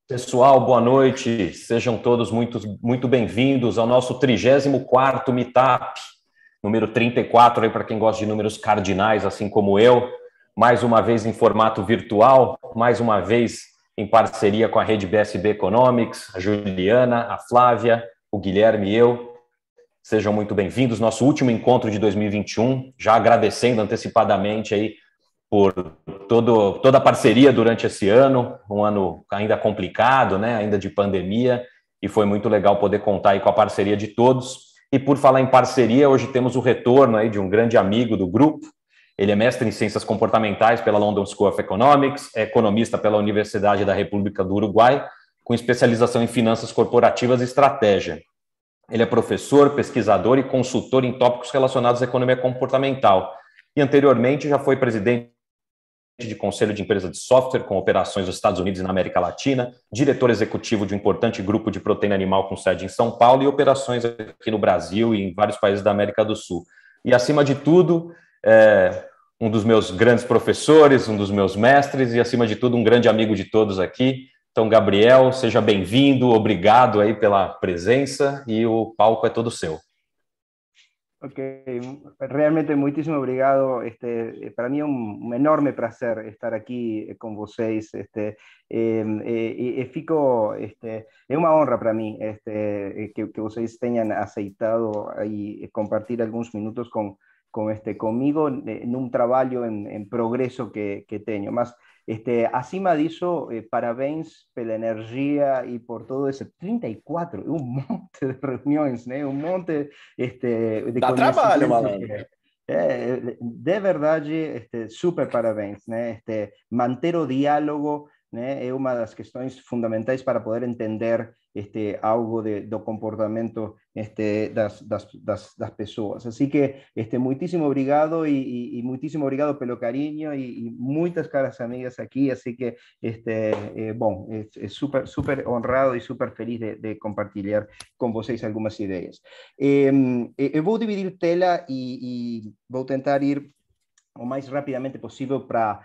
Pessoal, boa noite. Sejam todos muito bem-vindos ao nosso 34º Meetup, número 34, aí para quem gosta de números cardinais, assim como eu. Mais uma vez em formato virtual, mais uma vez em parceria com a rede BSB Economics, a Juliana, a Flávia, o Guilherme e eu. Sejam muito bem-vindos. Nosso último encontro de 2021, já agradecendo antecipadamente aí por toda a parceria durante esse ano, um ano ainda complicado, né, ainda de pandemia, e foi muito legal poder contar aí com a parceria de todos. E por falar em parceria, hoje temos o retorno aí de um grande amigo do grupo. Ele é mestre em Ciências Comportamentais pela London School of Economics, é economista pela Universidade da República do Uruguai, com especialização em Finanças Corporativas e Estratégia. Ele é professor, pesquisador e consultor em tópicos relacionados à economia comportamental. E anteriormente já foi presidente de conselho de empresa de software com operações nos Estados Unidos e na América Latina, diretor executivo de um importante grupo de proteína animal com sede em São Paulo e operações aqui no Brasil e em vários países da América do Sul. E, acima de tudo, um dos meus grandes professores, um dos meus mestres e, acima de tudo, um grande amigo de todos aqui. Então, Gabriel, seja bem-vindo, obrigado aí pela presença e o palco é todo seu. Ok, realmente muitíssimo obrigado. Para mim é um enorme prazer estar aqui com vocês. É uma honra para mim que vocês tenham aceitado aí compartilhar alguns minutos comigo num trabalho em progresso que tenho. Mas acima disso, parabéns pela energia e por todo esse 34, um monte de reuniões, né? Um monte de Dá trabalho, malandro. De verdade, super parabéns, né? Manter o diálogo, né, é uma das questões fundamentais para poder entender algo do comportamento das pessoas. Assim que muitíssimo obrigado e muitíssimo obrigado pelo carinho e muitas caras amigas aqui. Assim que bom, super honrado e super feliz de compartilhar com vocês algumas ideias. Eu vou dividir tela e vou tentar ir o mais rapidamente possível para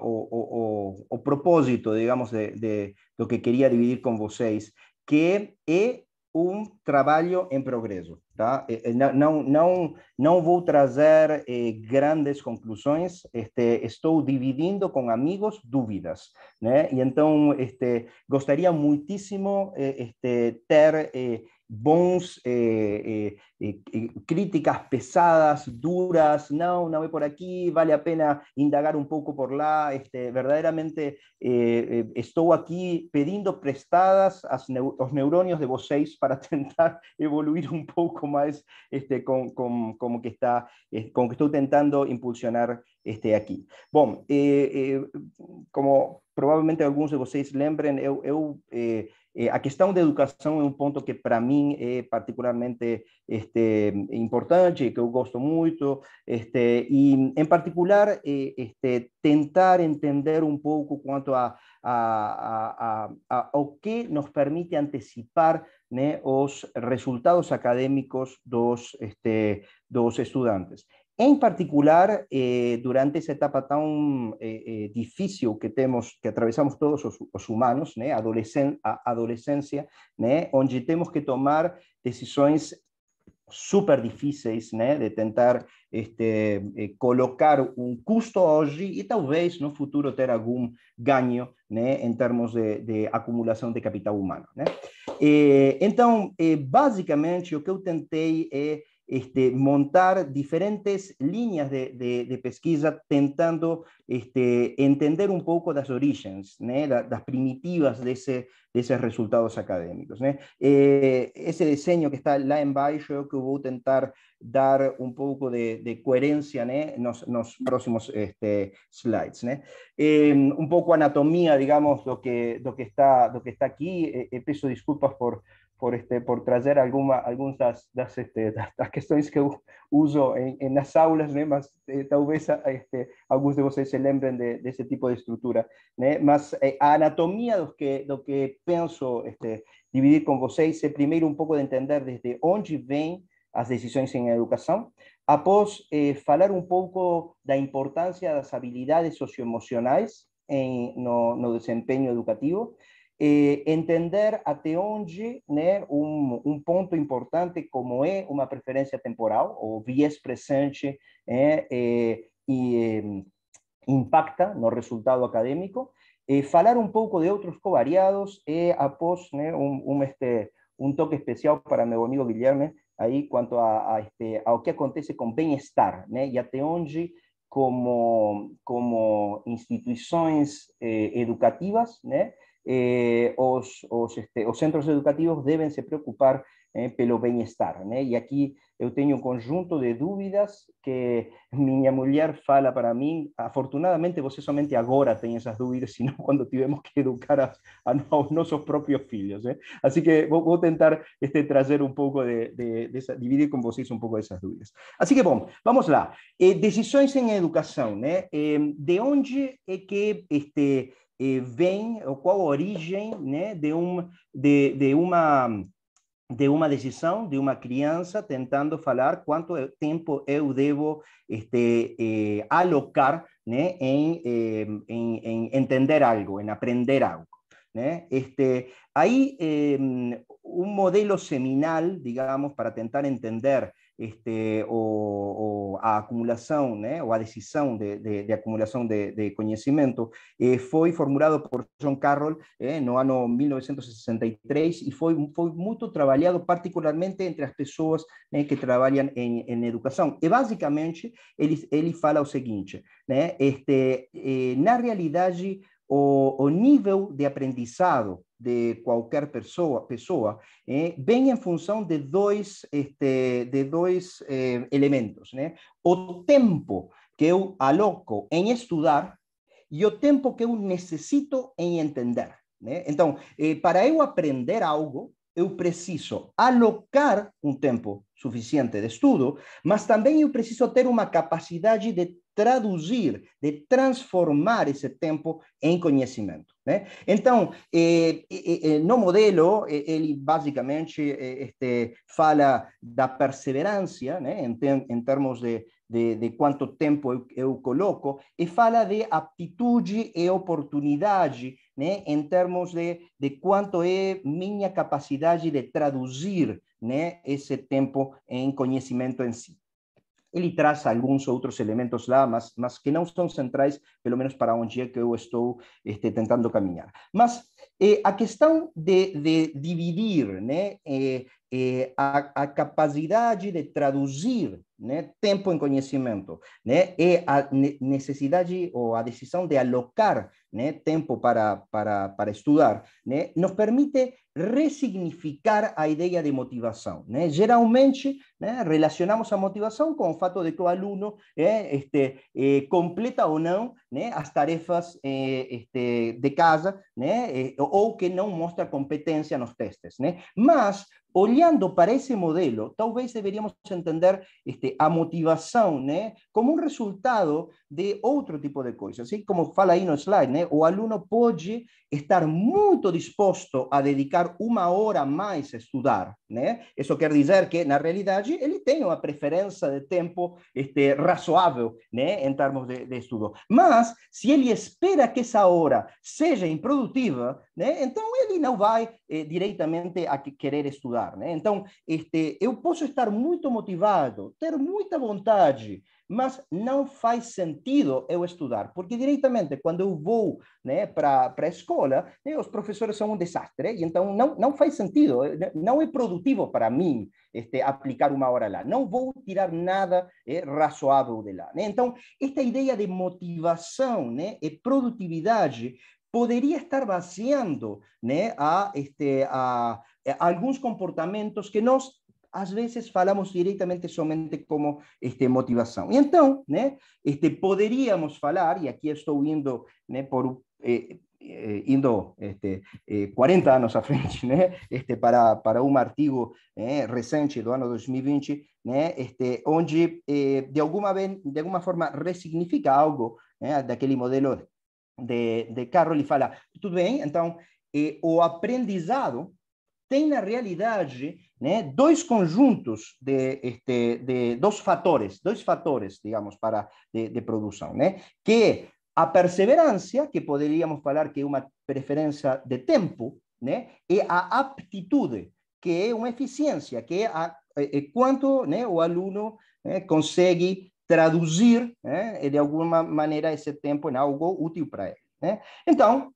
o propósito, digamos, do que queria dividir com vocês, que é um trabalho em progresso. Tá? Não vou trazer grandes conclusões, estou dividindo com amigos dúvidas, né? E então gostaria muitíssimo ter bons críticas pesadas, duras, não é por aqui, vale a pena indagar um pouco por lá. Verdadeiramente estou aqui pedindo prestadas os neurônios de vocês para tentar evoluir um pouco mais com o que estou tentando impulsionar aqui. Bom, como provavelmente alguns de vocês lembrem, a questão da educação é um ponto que para mim é particularmente importante, que eu gosto muito, e em particular tentar entender um pouco quanto ao que nos permite antecipar, né, os resultados acadêmicos dos estudantes. Em particular, durante essa etapa tão difícil que atravessamos todos os humanos, né, a adolescência, né, onde temos que tomar decisões super difíceis, né, de tentar colocar um custo hoje e talvez no futuro ter algum ganho, né, em termos de acumulação de capital humano, né? Então, basicamente, o que eu tentei é montar diferentes linhas de pesquisa tentando entender um pouco das origens, né, das primitivas desses resultados acadêmicos, né? Esse desenho que está lá embaixo é o que eu vou tentar dar um pouco de coerência, né, nos próximos slides, né? Um pouco anatomia, digamos, do que está aqui. Peço desculpas por trazer algumas das questões que eu uso nas aulas, né? Mas talvez alguns de vocês se lembrem desse tipo de estrutura, né? Mas a anatomia do que penso dividir com vocês é primeiro um pouco de entender desde onde vêm as decisões em educação, após falar um pouco da importância das habilidades socioemocionais no desempenho educativo, entender até onde, né, ponto importante como é uma preferência temporal, ou viés presente, impacta no resultado acadêmico, falar um pouco de outros covariados, após, né, um toque especial para meu amigo Guilherme, aí quanto ao que acontece com bem-estar, né, e até onde, como instituições educativas, né, os centros educativos devem se preocupar pelo bem-estar, né? E aqui eu tenho um conjunto de dúvidas que minha mulher fala para mim. Afortunadamente, você somente agora tem essas dúvidas, senão quando tivemos que educar aos nossos próprios filhos, né? Assim que vou tentar trazer um pouco dividir com vocês um pouco dessas dúvidas. Assim que, bom, vamos lá. Decisões em educação, né? De onde é que vem, ou qual a origem, né, de uma decisão de uma criança tentando falar quanto tempo eu devo alocar, né, em entender algo, em aprender algo, né? Aí um modelo seminal, digamos, para tentar entender a acumulação, né, ou a decisão de acumulação de conhecimento, foi formulado por John Carroll no ano 1963 e foi muito trabalhado particularmente entre as pessoas, né, que trabalham em educação. E basicamente ele fala o seguinte, né, na realidade o nível de aprendizado de qualquer pessoa vem em função de dois elementos, né? O tempo que eu aloco em estudar e o tempo que eu necessito em entender, né? Então, para eu aprender algo, eu preciso alocar um tempo suficiente de estudo, mas também eu preciso ter uma capacidade de traduzir, de transformar esse tempo em conhecimento, né? Então, no modelo, ele basicamente fala da perseverança, né, em termos de quanto tempo eu coloco, e fala de aptitude e oportunidade, né, em termos de quanto é minha capacidade de traduzir, né, esse tempo em conhecimento em si. Ele traz alguns outros elementos lá, mas que não são centrais, pelo menos para onde é que eu estou tentando caminhar. Mas a questão de dividir, né, a capacidade de traduzir, né, tempo em conhecimento, né, e a necessidade ou a decisão de alocar, né, tempo para estudar, né, nos permite ressignificar a ideia de motivação, né? Geralmente, né, relacionamos a motivação com o fato de que o aluno completa ou não, né, as tarefas de casa, né, ou que não mostra competência nos testes, né? Mas olhando para esse modelo, talvez deveríamos entender a motivação, né, como um resultado de outro tipo de coisas. Assim como fala aí no slide, né, o aluno pode estar muito disposto a dedicar uma hora mais a estudar, né? Isso quer dizer que, na realidade, ele tem uma preferência de tempo razoável, né, em termos de estudo. Mas, se ele espera que essa hora seja improdutiva, né, então ele não vai diretamente a querer estudar, né? Então, eu posso estar muito motivado, ter muita vontade, mas não faz sentido eu estudar, porque diretamente quando eu vou, né, para a escola, né, os professores são um desastre, e então não faz sentido, não é produtivo para mim aplicar uma hora lá, não vou tirar nada razoável de lá, né? Então, esta ideia de motivação, né, e produtividade poderia estar baseando, né, a alguns comportamentos que nós às vezes falamos diretamente somente como motivação. E então, né, poderíamos falar, e aqui estou indo, né, indo 40 anos à frente, né, para um artigo recente do ano 2020, né, onde de alguma forma ressignifica algo, né, daquele modelo de Carroll e fala, tudo bem, então o aprendizado tem na realidade, né, dois conjuntos dois fatores, digamos, de produção, né, que A perseverança, que poderíamos falar que é uma preferência de tempo, né? E a aptitude, que é uma eficiência, que é quanto, né, o aluno, né, consegue traduzir, né, de alguma maneira esse tempo em algo útil para ele, né? Então,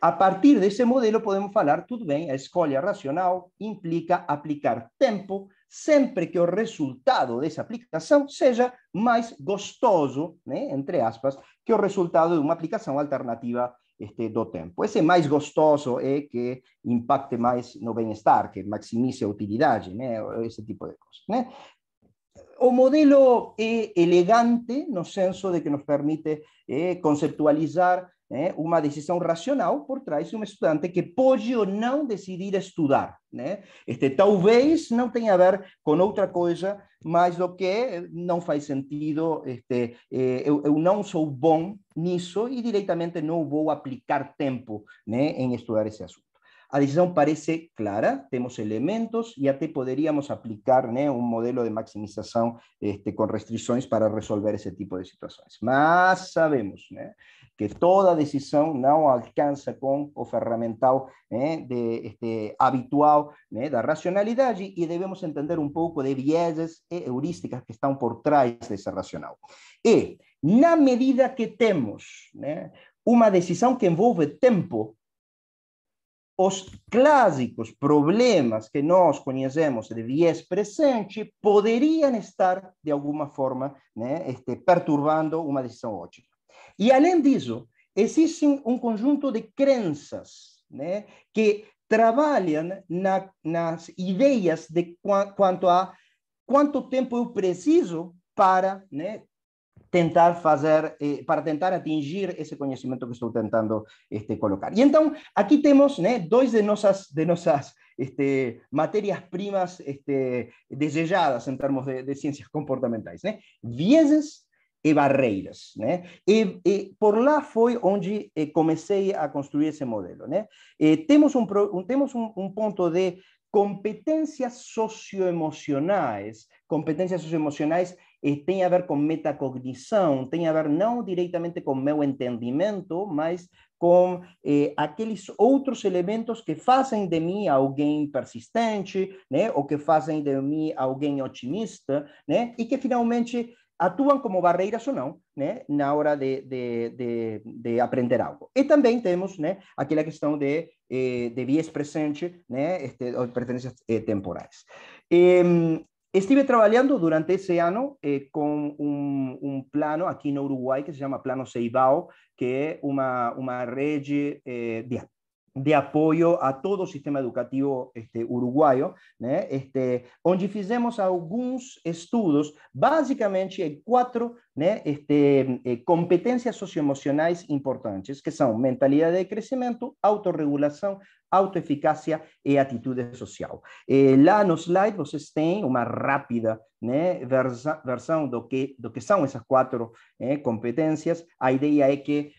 a partir desse modelo podemos falar, tudo bem, a escolha racional implica aplicar tempo sempre que o resultado dessa aplicação seja mais gostoso, né, entre aspas, que o resultado de uma aplicação alternativa do tempo. Esse mais gostoso é que impacte mais no bem-estar, que maximize a utilidade, né, esse tipo de coisa, né? O modelo é elegante no senso de que nos permite conceptualizar uma decisão racional por trás de um estudante que pode ou não decidir estudar, né? Talvez não tenha a ver com outra coisa, mas do que não faz sentido, eu não sou bom nisso e diretamente não vou aplicar tempo, né, em estudar esse assunto. A decisão parece clara, temos elementos e até poderíamos aplicar, né, um modelo de maximização com restrições para resolver esse tipo de situações. Mas sabemos, né, que toda decisão não alcança com o ferramental, né, habitual, né, da racionalidade e devemos entender um pouco de vieses e heurísticas que estão por trás desse racional. E, na medida que temos, né, uma decisão que envolve tempo, os clássicos problemas que nós conhecemos de viés presente poderiam estar, de alguma forma, né, perturbando uma decisão ótima. E, além disso, existe um conjunto de crenças, né, que trabalham nas ideias de quanto a quanto tempo eu preciso para, né, tentar fazer, para tentar atingir esse conhecimento que estou tentando colocar. E então, aqui temos, né, dois de nossas matérias-primas desejadas em termos de ciências comportamentais, né? Vieses e barreiras, né? E por lá foi onde comecei a construir esse modelo, né? Temos um ponto de competências socioemocionais. Competências socioemocionais tem a ver com metacognição, tem a ver não diretamente com meu entendimento, mas com aqueles outros elementos que fazem de mim alguém persistente, né, ou que fazem de mim alguém otimista, né, e que finalmente atuam como barreiras ou não, né, na hora de aprender algo. E também temos, né, aquela questão de viés presente, né, ou preferências temporais. Estive trabalhando durante esse ano com um plano aqui no Uruguai que se chama Plano Ceibao, que é uma rede de apoio a todo o sistema educativo uruguaio, né? Onde fizemos alguns estudos, basicamente em 4, né, competências socioemocionais importantes, que são mentalidade de crescimento, autorregulação, autoeficácia e atitude social. Lá no slide vocês têm uma rápida, né, versão do que são essas 4 competências. A ideia é que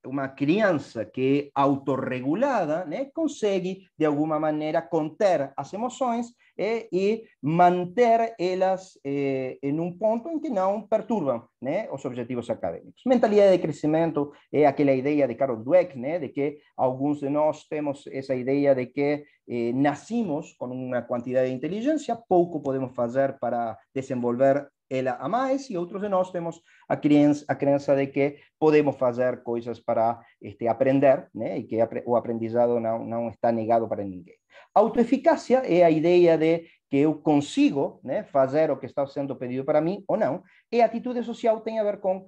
uma criança que é autorregulada, né, consegue, de alguma maneira, conter as emoções e manter elas em um ponto em que não perturbam, né, os objetivos acadêmicos. Mentalidade de crescimento é aquela ideia de Carol Dweck, né, de que alguns de nós temos essa ideia de que nascimos com uma quantidade de inteligência, pouco podemos fazer para desenvolver ela a mais, e outros de nós temos a crença de que podemos fazer coisas para aprender, né, e que o aprendizado não está negado para ninguém. Autoeficácia é a ideia de que eu consigo, né, fazer o que está sendo pedido para mim ou não, e a atitude social tem a ver com,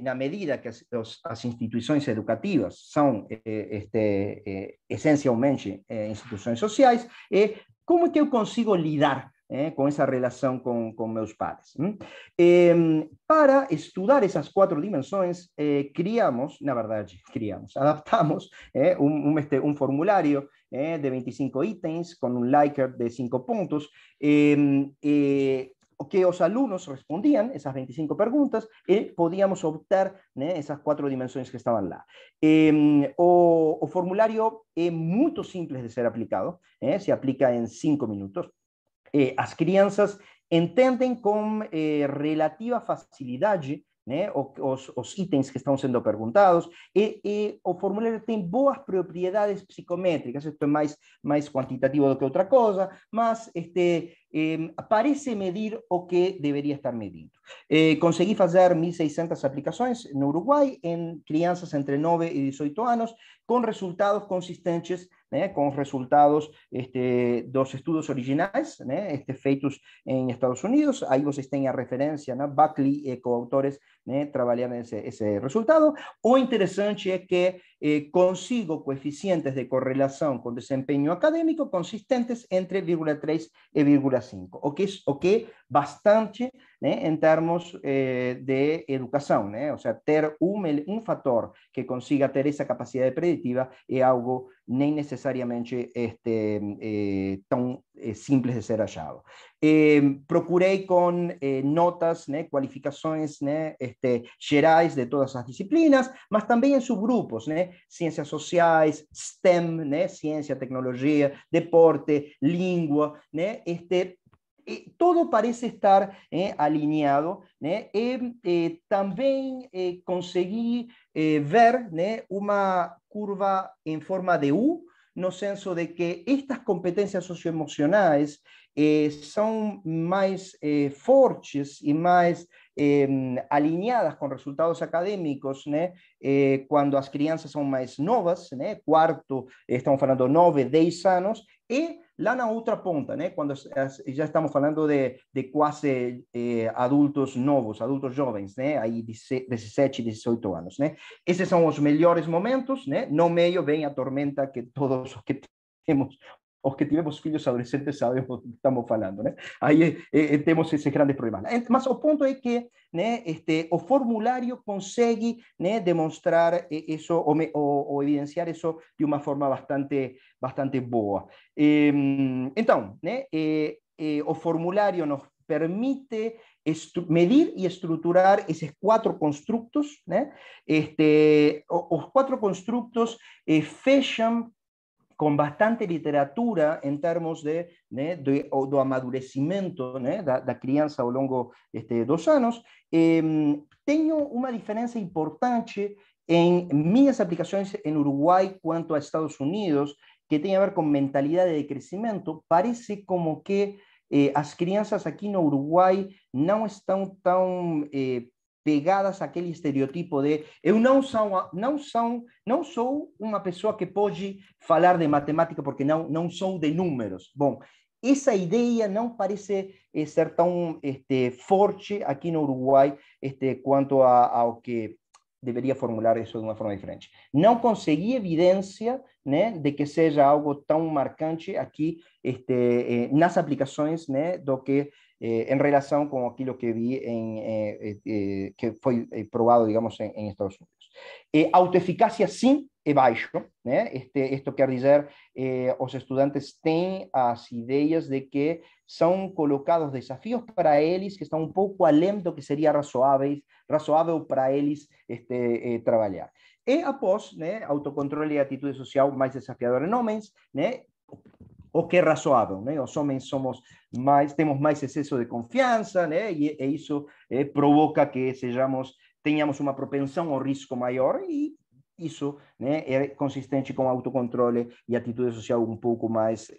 na medida que as instituições educativas são essencialmente instituições sociais, como é que eu consigo lidar com essa relação com meus pares. Para estudar essas 4 dimensões, adaptamos um formulário de 25 itens com um Likert de 5 pontos, que os alunos respondiam essas 25 perguntas e podíamos obter, né, essas 4 dimensões que estavam lá. O formulário é muito simples de ser aplicado, se aplica em 5 minutos. As crianças entendem com relativa facilidade né, os itens que estão sendo perguntados, e o formulário tem boas propriedades psicométricas, isto é mais quantitativo do que outra coisa, mas parece medir o que deveria estar medindo. Consegui fazer 1.600 aplicações no Uruguai em crianças entre 9 e 18 anos, com resultados consistentes, né, com os resultados dos estudos originais, né, feitos em Estados Unidos. Aí vocês têm a referência, né, Buckley e coautores, né, trabalhando esse resultado. O interessante é que consigo coeficientes de correlação com desempenho acadêmico consistentes entre 0,3 e 0,5, o que é bastante, né, em termos de educação, né? Ou seja, ter um fator que consiga ter essa capacidade preditiva é algo nem necessariamente tão simples de ser achado. Procurei com notas, né, qualificações, né, gerais de todas as disciplinas, mas também em subgrupos, né, ciências sociais, STEM, né, ciência, tecnologia, deporte, língua, né, todo parece estar alinhado, né? E também consegui ver, né, uma curva em forma de U, no senso de que estas competências socioemocionais são mais fortes e mais alinhadas com resultados acadêmicos, né, quando as crianças são mais novas, né, quarto, estamos falando 9, 10 anos, e lá na outra ponta, né, quando já estamos falando de quase adultos novos, adultos jovens, né, aí 17, 18 anos, né. Esses são os melhores momentos, né. No meio vem a tormenta que todos os que tivemos filhos adolescentes sabemos do que estamos falando, né? Aí temos esses grandes problemas. Mas o ponto é que, né, o formulário consegue, né, demonstrar isso ou evidenciar isso de uma forma bastante boa. Então, né, o formulário nos permite medir e estruturar esses 4 construtos, né? Os 4 construtos fecham com bastante literatura em termos do amadurecimento, né, da criança ao longo dos anos. Tenho uma diferença importante em minhas aplicações em Uruguai quanto a Estados Unidos, que tem a ver com mentalidade de crescimento. Parece como que as crianças aqui no Uruguai não estão tão pegadas àquele estereotipo de eu não sou uma pessoa que pode falar de matemática porque não sou de números. Bom, essa ideia não parece ser tão forte aqui no Uruguai quanto ao que deveria formular isso de uma forma diferente. Não consegui evidência, né, de que seja algo tão marcante aqui nas aplicações, né, do que em relação com aquilo que vi que foi provado, digamos, em Estados Unidos. Autoeficácia, sim, é baixo, né? Isto quer dizer, os estudantes têm as ideias de que são colocados desafios para eles que estão um pouco além do que seria razoável para eles trabalhar. E após, né, autocontrole e atitude social mais desafiadora em homens, né, o que é razoável, né? Os homens temos mais excesso de confiança, né? E isso provoca que tenhamos uma propensão ao risco maior, e isso, né, é consistente com autocontrole e atitude social um pouco mais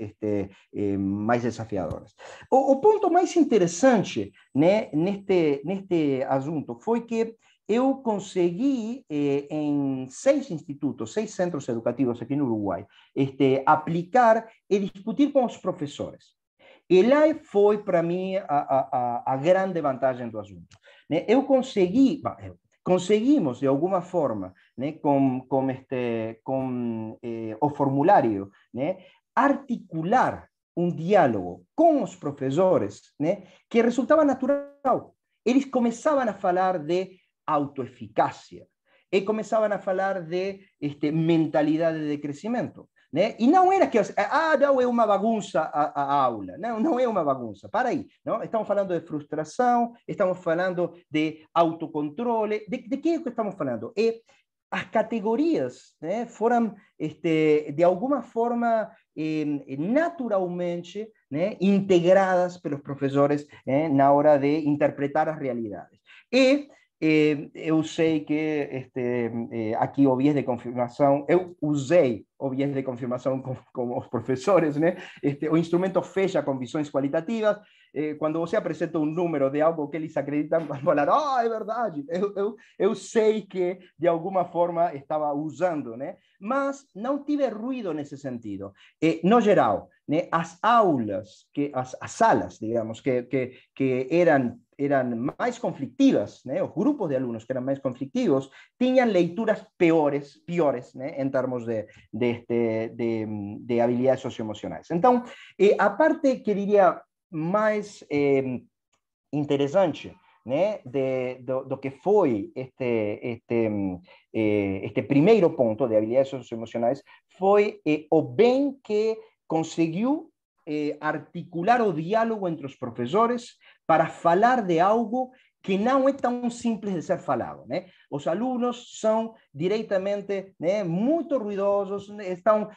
desafiadoras. O ponto mais interessante, né, neste assunto foi que eu consegui, em 6 institutos, 6 centros educativos aqui no Uruguai, aplicar e discutir com os professores. E lá foi, para mim, a grande vantagem do assunto. Né? Conseguimos, de alguma forma, né, com o formulário, né, articular um diálogo com os professores, né, que resultava natural. Eles começavam a falar de autoeficácia e começavam a falar de mentalidade de crescimento, né? E não era que não é uma bagunça a aula, não é uma bagunça, para aí, não? Estamos falando de frustração, estamos falando de autocontrole, de que é que estamos falando? As categorias, né, foram de alguma forma naturalmente, né, integradas pelos professores na hora de interpretar as realidades. E Eu sei que aqui o viés de confirmação, eu usei o viés de confirmação com os professores, né? O instrumento fecha com visões qualitativas. Quando você apresenta um número de algo que eles acreditam, vão falar, é verdade. Eu sei que de alguma forma estava usando, né? Mas não tive ruído nesse sentido. No geral, né? As aulas, as salas, digamos, que eram mais conflictivas, né? Os grupos de alunos que eram mais conflictivos tinham leituras piores, né? Em termos de habilidades socioemocionais. Então, a parte que diria mais interessante, né, do que foi este primeiro ponto de habilidades socioemocionais foi o bem que conseguiu articular o diálogo entre os professores para falar de algo que não é tão simples de ser falado, né? Os alunos são diretamente, né, muito ruidosos,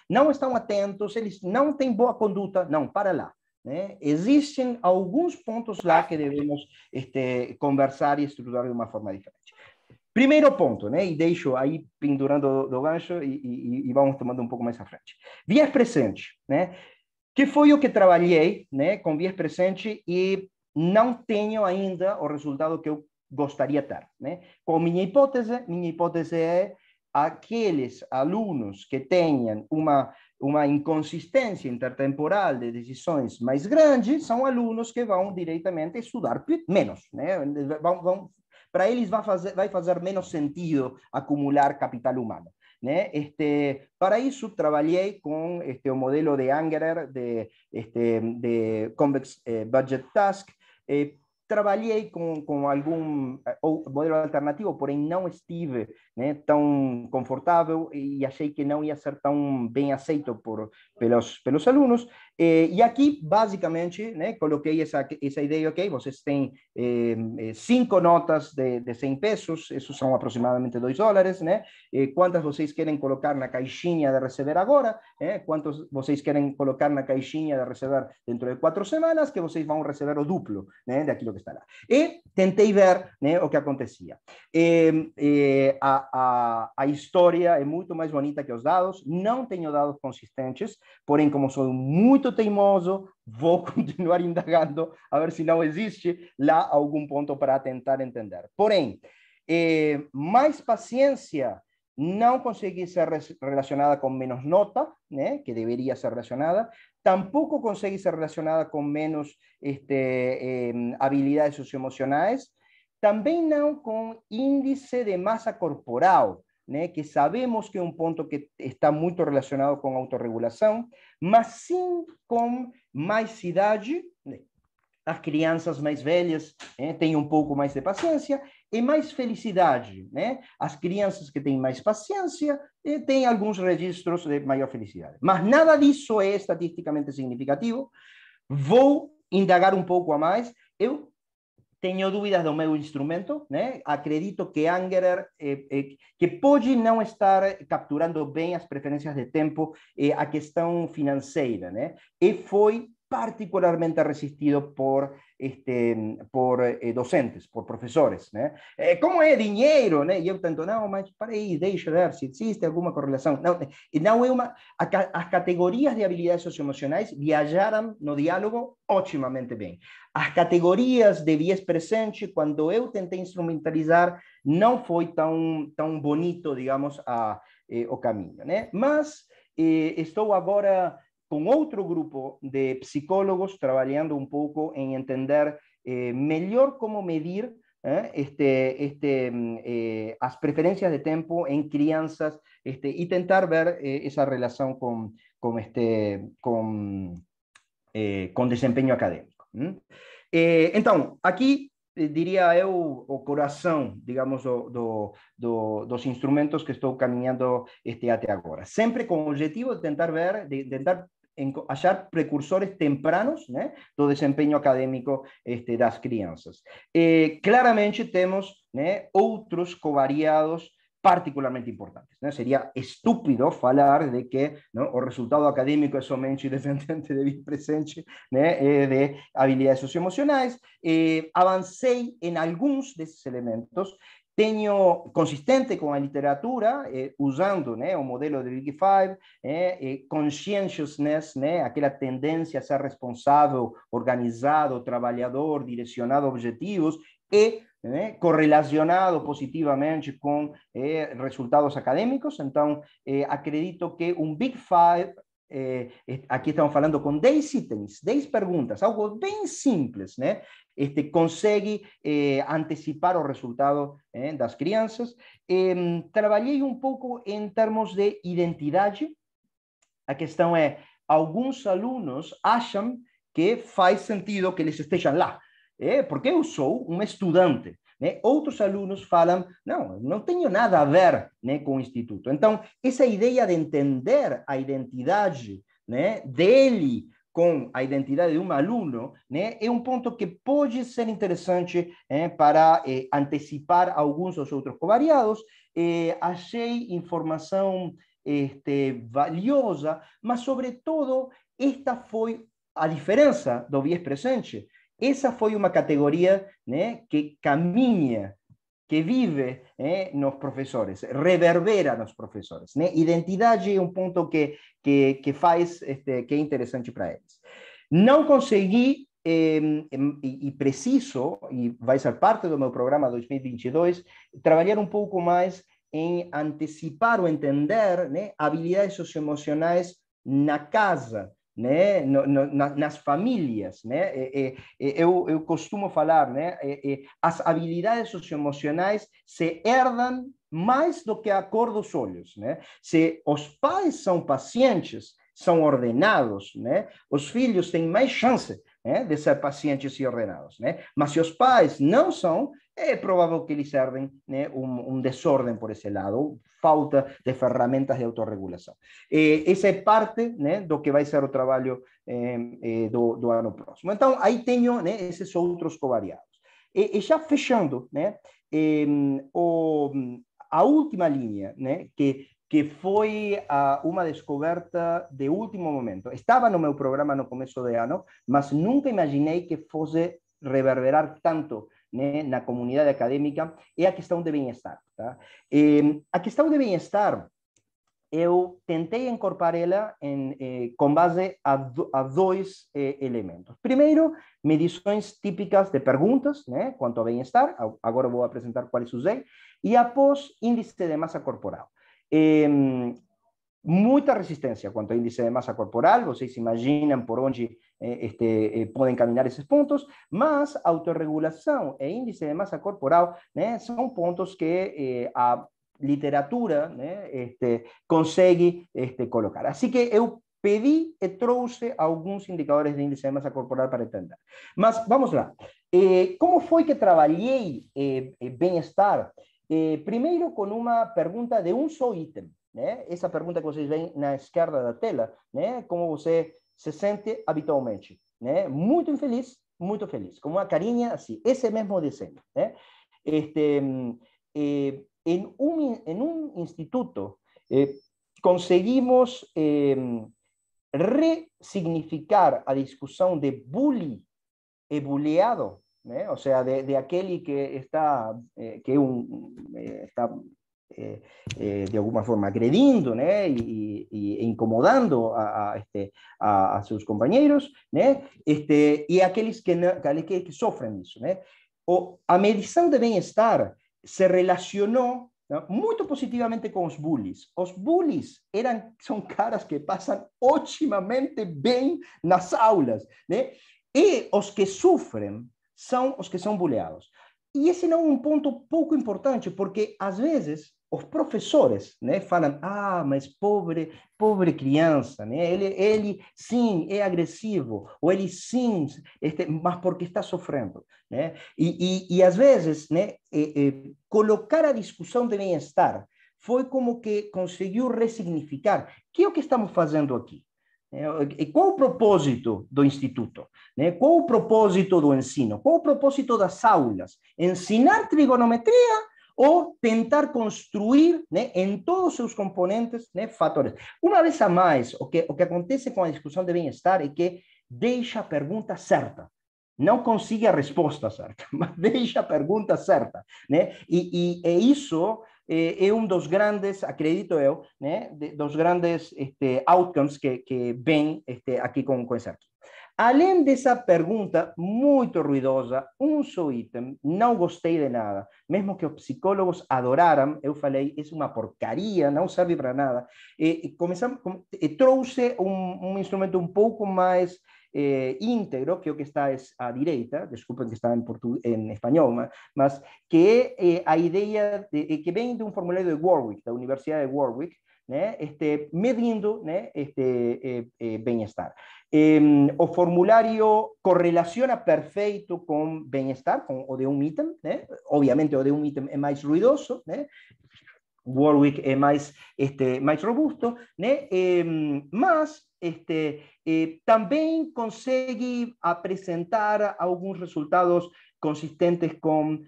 não estão atentos, eles não têm boa conduta. Não, para lá. Né? Existem alguns pontos lá que devemos conversar e estruturar de uma forma diferente. Primeiro ponto, né? E deixo aí pendurando do gancho e vamos tomando um pouco mais à frente. Viés presente, né? Que foi o que trabalhei, né, com viés presente e não tenho ainda o resultado que eu gostaria de ter, né? Com minha hipótese é aqueles alunos que tenham uma inconsistência intertemporal de decisões mais grande são alunos que vão diretamente estudar menos, né? Para eles vai fazer menos sentido acumular capital humano. Né? Para isso, trabalhei com o modelo de Angerer, de Convex Budget Task. Trabalhei com algum modelo alternativo, porém não estive, né, tão confortável e achei que não ia ser tão bem aceito pelos alunos. E aqui, basicamente, né, coloquei essa ideia, ok, vocês têm 5 notas de 100 pesos, isso são aproximadamente $2, né? Quantas vocês querem colocar na caixinha de receber agora, quantos vocês querem colocar na caixinha de receber dentro de 4 semanas, que vocês vão receber o duplo, né, daquilo que está lá. E tentei ver, né, o que acontecia. A história é muito mais bonita que os dados, não tenho dados consistentes, porém, como sou muito teimoso, vou continuar indagando a ver se não existe lá algum ponto para tentar entender. Porém, mais paciência não consegui ser relacionada com menos nota, né, que deveria ser relacionada, tampouco consegue ser relacionada com menos habilidades socioemocionais, também não com índice de massa corporal, né, que sabemos que é um ponto que está muito relacionado com autorregulação, mas sim com mais idade, né? As crianças mais velhas, né, têm um pouco mais de paciência e mais felicidade, né? As crianças que têm mais paciência têm alguns registros de maior felicidade. Mas nada disso é estatisticamente significativo. Vou indagar um pouco a mais. Eu tenho dúvidas do meu instrumento, né? Acredito que Angerer, que pode não estar capturando bem as preferências de tempo, a questão financeira, né? E foi particularmente resistido por docentes, por professores, né? Como é dinheiro, né? E eu tento, não, mas para aí, deixa eu ver se existe alguma correlação. Não é uma... As categorias de habilidades socioemocionais viajaram no diálogo otimamente bem. As categorias de viés presente, quando eu tentei instrumentalizar, não foi tão bonito, digamos, o caminho, né? Mas estou agora com outro grupo de psicólogos trabalhando um pouco em entender melhor como medir as preferências de tempo em crianças e tentar ver essa relação com desempenho acadêmico. Então, aqui diria eu o coração, digamos, dos instrumentos que estou caminhando até agora. Sempre com o objetivo de tentar achar precursores tempranos, né, do desempenho acadêmico das crianças. Claramente temos, né, outros covariados particularmente importantes, né? Seria estúpido falar de que, não, o resultado acadêmico é somente dependente de vir presente, né, de habilidades socioemocionais. Avancei em alguns desses elementos, tenho consistente com a literatura, usando, né, o modelo de Big Five, conscientiousness, né, aquela tendência a ser responsável, organizado, trabalhador, direcionado a objetivos, e correlacionado positivamente com resultados acadêmicos. Então, acredito que um Big Five, aqui estamos falando com 10 itens, 10 perguntas, algo bem simples, né? Consegue antecipar o resultado das crianças. Trabalhei um pouco em termos de identidade. A questão é, alguns alunos acham que faz sentido que eles estejam lá, porque eu sou um estudante, né? Outros alunos falam, não tenho nada a ver, né, com o instituto. Então, essa ideia de entender a identidade, né, dele com a identidade de um aluno, né, é um ponto que pode ser interessante para antecipar alguns dos outros covariados. Achei informação valiosa, mas, sobretudo, esta foi a diferença do viés presente. Essa foi uma categoria, né, que caminha, que vive nos professores, reverbera nos professores, né? Identidade é um ponto que faz, que é interessante para eles. Não consegui, e preciso, e vai ser parte do meu programa 2022, trabalhar um pouco mais em antecipar ou entender, né, habilidades socioemocionais na casa, né, nas famílias, né? Eu costumo falar, né, as habilidades socioemocionais se herdam mais do que a cor dos olhos, né? Se os pais são pacientes, são ordenados, né, os filhos têm mais chance, né, de ser pacientes e ordenados, né? Mas se os pais não são, é provável que eles herdem, né, desordem por esse lado, falta de ferramentas de autorregulação. Essa é parte, né, do que vai ser o trabalho do ano próximo. Então, aí tenho, né, esses outros covariados. E já fechando, né, a última linha, né, que foi uma descoberta de último momento. Estava no meu programa no começo de ano, mas nunca imaginei que fosse reverberar tanto, né, na comunidade acadêmica, é a questão de bem-estar. Tá? A questão de bem-estar, eu tentei incorporá-la com base a dois elementos. Primeiro, medições típicas de perguntas, né, quanto ao bem-estar, agora vou apresentar quais usei, e após índice de massa corporal. Muita resistência quanto ao índice de massa corporal, vocês imaginam por onde podem caminhar esses pontos, mas autorregulação e índice de massa corporal, né, são pontos que a literatura, né, consegue colocar. Assim que eu pedi e trouxe alguns indicadores de índice de massa corporal para entender. Mas vamos lá. Como foi que trabalhei bem-estar? Primeiro com uma pergunta de um só item, né? Essa pergunta que vocês veem na esquerda da tela, né? Como você se sente habitualmente, né? Muito infeliz, muito feliz, com uma carinha assim, esse mesmo desenho, né? Em um instituto, conseguimos resignificar a discussão de bully e bulleado, né? O sea, de aquele que está, está de alguma forma agredindo, né, e incomodando a seus companheiros, né, e aqueles que sofrem isso, né. A medição de bem-estar se relacionou, né, muito positivamente com os bullies. Os bullies são caras que passam otimamente bem nas aulas, né, e os que sofrem são os que são bulleados. E esse não é um ponto pouco importante, porque às vezes os professores, né, falam, mas pobre criança, né, ele sim é agressivo, ou ele sim, mas porque está sofrendo, né, e às vezes, né, colocar a discussão de bem-estar foi como que conseguiu ressignificar que é o que estamos fazendo aqui. E qual o propósito do instituto? Né? Qual o propósito do ensino? Qual o propósito das aulas? Ensinar trigonometria ou tentar construir, né, em todos os seus componentes, né, fatores. Uma vez a mais, o que acontece com a discussão de bem-estar é que deixa a pergunta certa. Não consiga a resposta certa, mas deixa a pergunta certa, né? E isso é um dos grandes, acredito eu, né, dos grandes outcomes que vem aqui com esse arquivo. Além dessa pergunta muito ruidosa, um só item, não gostei de nada, mesmo que os psicólogos adoraram, eu falei, é uma porcaria, não serve para nada. Trouxe um instrumento um pouco mais íntegro, que é o que está à direita, desculpen que está em espanhol, mas que é a ideia que vem de um formulário de Warwick, da Universidade de Warwick, né, medindo, né, bem-estar. O formulário correlaciona perfeito com bem-estar, com o de um item, né? Obviamente o de um item é mais ruidoso, né? Warwick é mais robusto, né? Mas também consegue apresentar alguns resultados consistentes com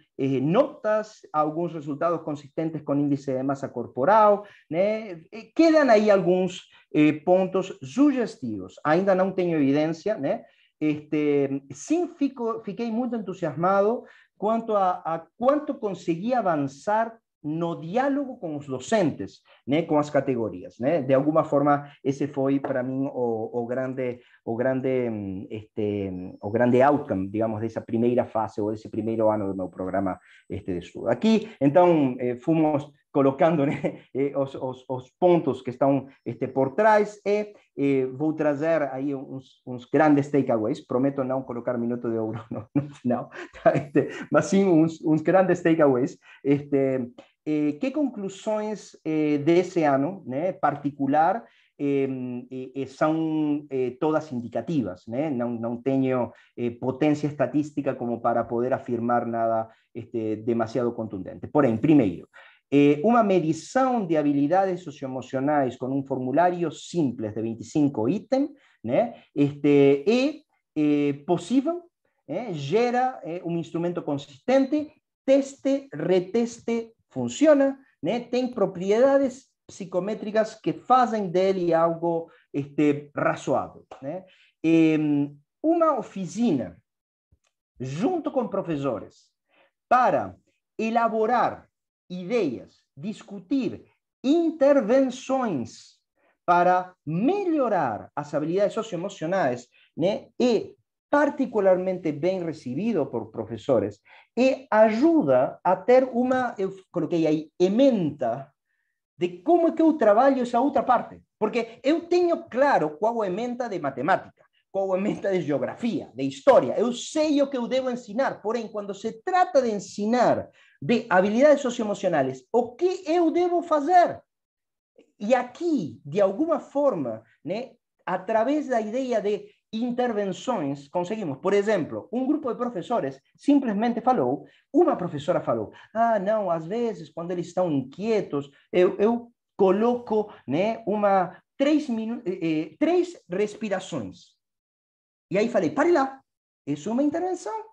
notas, alguns resultados consistentes com índice de massa corporal, né? Quedam aí alguns pontos sugestivos. Ainda não tenho evidência, né? Sim, fiquei muito entusiasmado quanto a quanto consegui avançar no diálogo com os docentes, né, com as categorias, né? De alguma forma, esse foi para mim o grande outcome, digamos, dessa primeira fase ou desse primeiro ano do meu programa de estudo. Aqui, então, fomos colocando, né, os pontos que estão por trás e vou trazer aí uns grandes takeaways. Prometo não colocar minuto de ouro no final, mas sim uns grandes takeaways. Que conclusões desse ano, né, particular, são todas indicativas, né? Não tenho potência estatística como para poder afirmar nada demasiado contundente. Porém, primeiro, uma medição de habilidades socioemocionais com um formulário simples de 25 itens, né, é possível, gera um instrumento consistente, teste, reteste, funciona, né? Tem propriedades psicométricas que fazem dele algo razoável, né? Uma oficina junto com professores para elaborar ideias, discutir intervenções para melhorar as habilidades socioemocionais, né? E particularmente bem recebido por professores e ajuda a ter uma, eu coloquei aí, ementa de como é que eu trabalho essa outra parte. Porque eu tenho claro qual é a ementa de matemática, qual é a ementa de geografia, de história. Eu sei o que eu devo ensinar, porém, quando se trata de ensinar de habilidades socioemocionais, o que eu devo fazer? E aqui, de alguma forma, né, através da ideia de intervenções, conseguimos, por exemplo, um grupo de professores simplesmente falou, uma professora falou, não, às vezes, quando eles estão inquietos, eu coloco, né, três respirações. E aí falei, pare lá, isso é uma intervenção,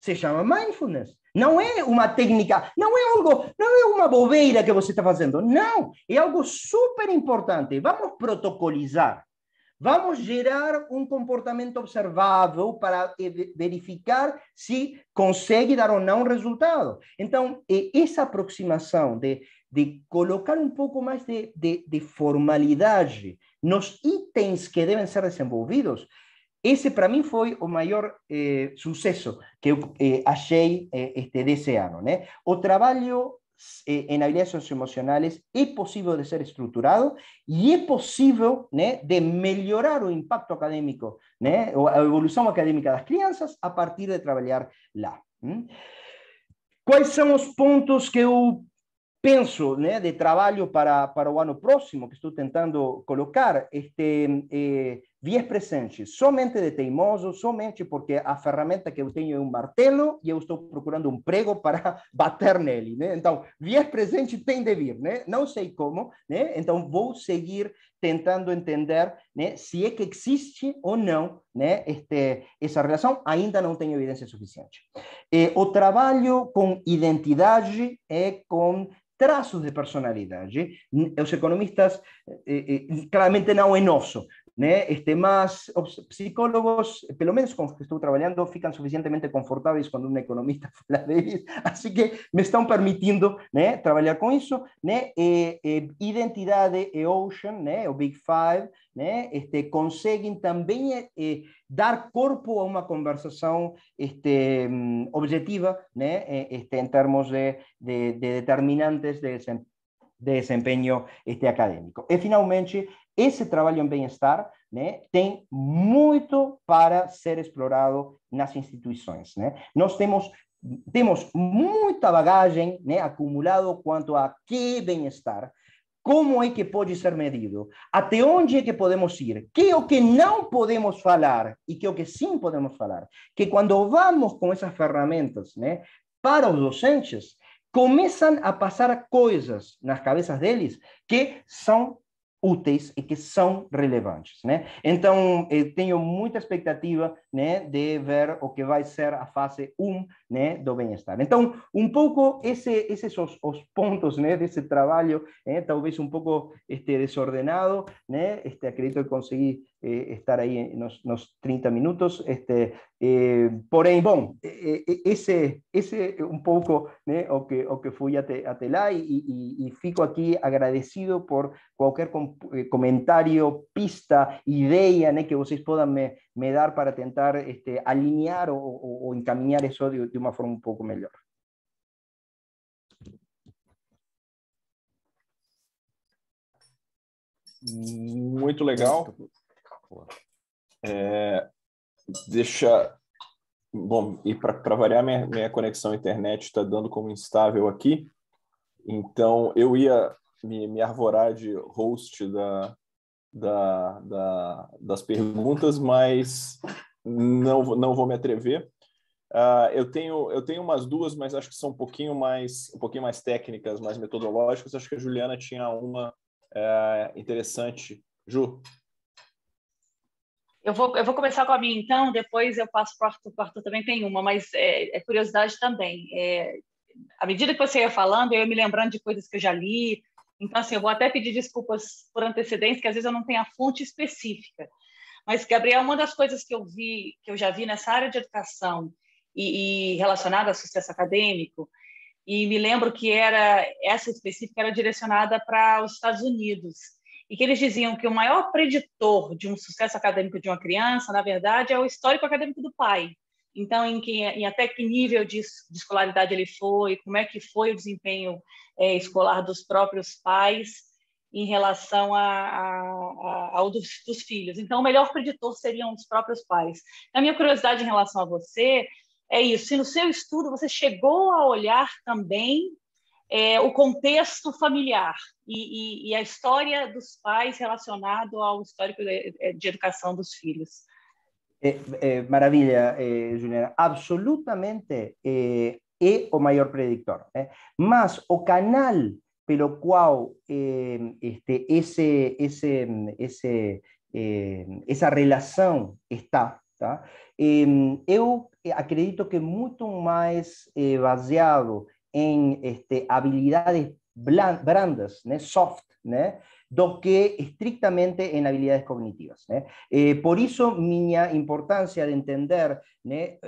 se chama mindfulness. Não é uma técnica, não é uma bobeira que você está fazendo, não, é algo super importante. Vamos protocolizar. Vamos gerar um comportamento observável para verificar se consegue dar ou não resultado. Então, essa aproximação de colocar um pouco mais de formalidade nos itens que devem ser desenvolvidos, esse, para mim, foi o maior sucesso que eu achei desse ano, né? O trabalho em habilidades socioemocionais é possível de ser estruturado e é possível, né, de melhorar o impacto acadêmico, né, a evolução acadêmica das crianças a partir de trabalhar lá. Quais são os pontos que eu penso, né, de trabalho para o ano próximo, que estou tentando colocar? viés presente somente de teimoso, somente porque a ferramenta que eu tenho é um martelo e eu estou procurando um prego para bater nele, né? Então, viés presente tem de vir, né? Não sei como, né? Então, vou seguir tentando entender, né, se é que existe ou não, né, essa relação. Ainda não tenho evidência suficiente. O trabalho com identidade é com traços de personalidade. Os economistas, claramente não é nosso, né? Mas os psicólogos, pelo menos com os que estou trabalhando, ficam suficientemente confortáveis quando um economista fala deles, assim que me estão permitindo, né, trabalhar com isso, né? Identidade e Ocean, né, o Big Five, né, conseguem também dar corpo a uma conversação objetiva, né, em termos de determinantes de desempenho acadêmico. E, finalmente, esse trabalho em bem-estar, né, tem muito para ser explorado nas instituições, né? Nós temos muita bagagem, né, acumulado quanto a que bem-estar, como é que pode ser medido, até onde é que podemos ir, que é o que não podemos falar e que é o que sim podemos falar, que quando vamos com essas ferramentas, né, para os docentes, começam a passar coisas nas cabeças deles que são úteis e que são relevantes, né? Então, tenho muita expectativa, né, de ver o que vai ser a fase 1, né, do bem-estar. Então, um pouco esses os pontos, né, desse trabalho, talvez um pouco desordenado, né? Acredito que consegui estar aí nos 30 minutos, porém, bom, esse um pouco, né, o que fui até lá, e fico aqui agradecido por qualquer comentário, pista, ideia, né, que vocês possam me dar para tentar alinhar ou encaminhar isso de uma forma um pouco melhor. Muito legal. Bom, e para variar, minha conexão à internet está dando como instável aqui, então eu ia me arvorar de host das perguntas, mas não vou me atrever. Eu tenho umas duas, mas acho que são um pouquinho mais técnicas, mais metodológicas. Acho que a Juliana tinha uma interessante. Ju? Eu vou começar com a minha, então, depois eu passo para o Arthur também tem uma, mas é curiosidade também. À medida que você ia falando, eu ia me lembrando de coisas que eu já li. Então, assim, eu vou até pedir desculpas por antecedência, que às vezes eu não tenho a fonte específica. Mas, Gabriel, uma das coisas que eu já vi nessa área de educação e relacionada ao sucesso acadêmico, e me lembro que essa específica era direcionada para os Estados Unidos, e que eles diziam que o maior preditor de um sucesso acadêmico de uma criança, na verdade, é o histórico acadêmico do pai. Então, em até que nível de escolaridade ele foi, como é que foi o desempenho escolar dos próprios pais em relação ao dos filhos. Então, o melhor preditor seriam os próprios pais. A minha curiosidade em relação a você é isso. Se no seu estudo você chegou a olhar também o contexto familiar e a história dos pais relacionado ao histórico de educação dos filhos. Maravilha, Juliana. Absolutamente é o maior predictor. Mas o canal pelo qual essa relação está, tá? Eu acredito que muito mais baseado em habilidades brandas, né, soft, né, do que estrictamente em habilidades cognitivas, né? Por isso, minha importância de entender, né,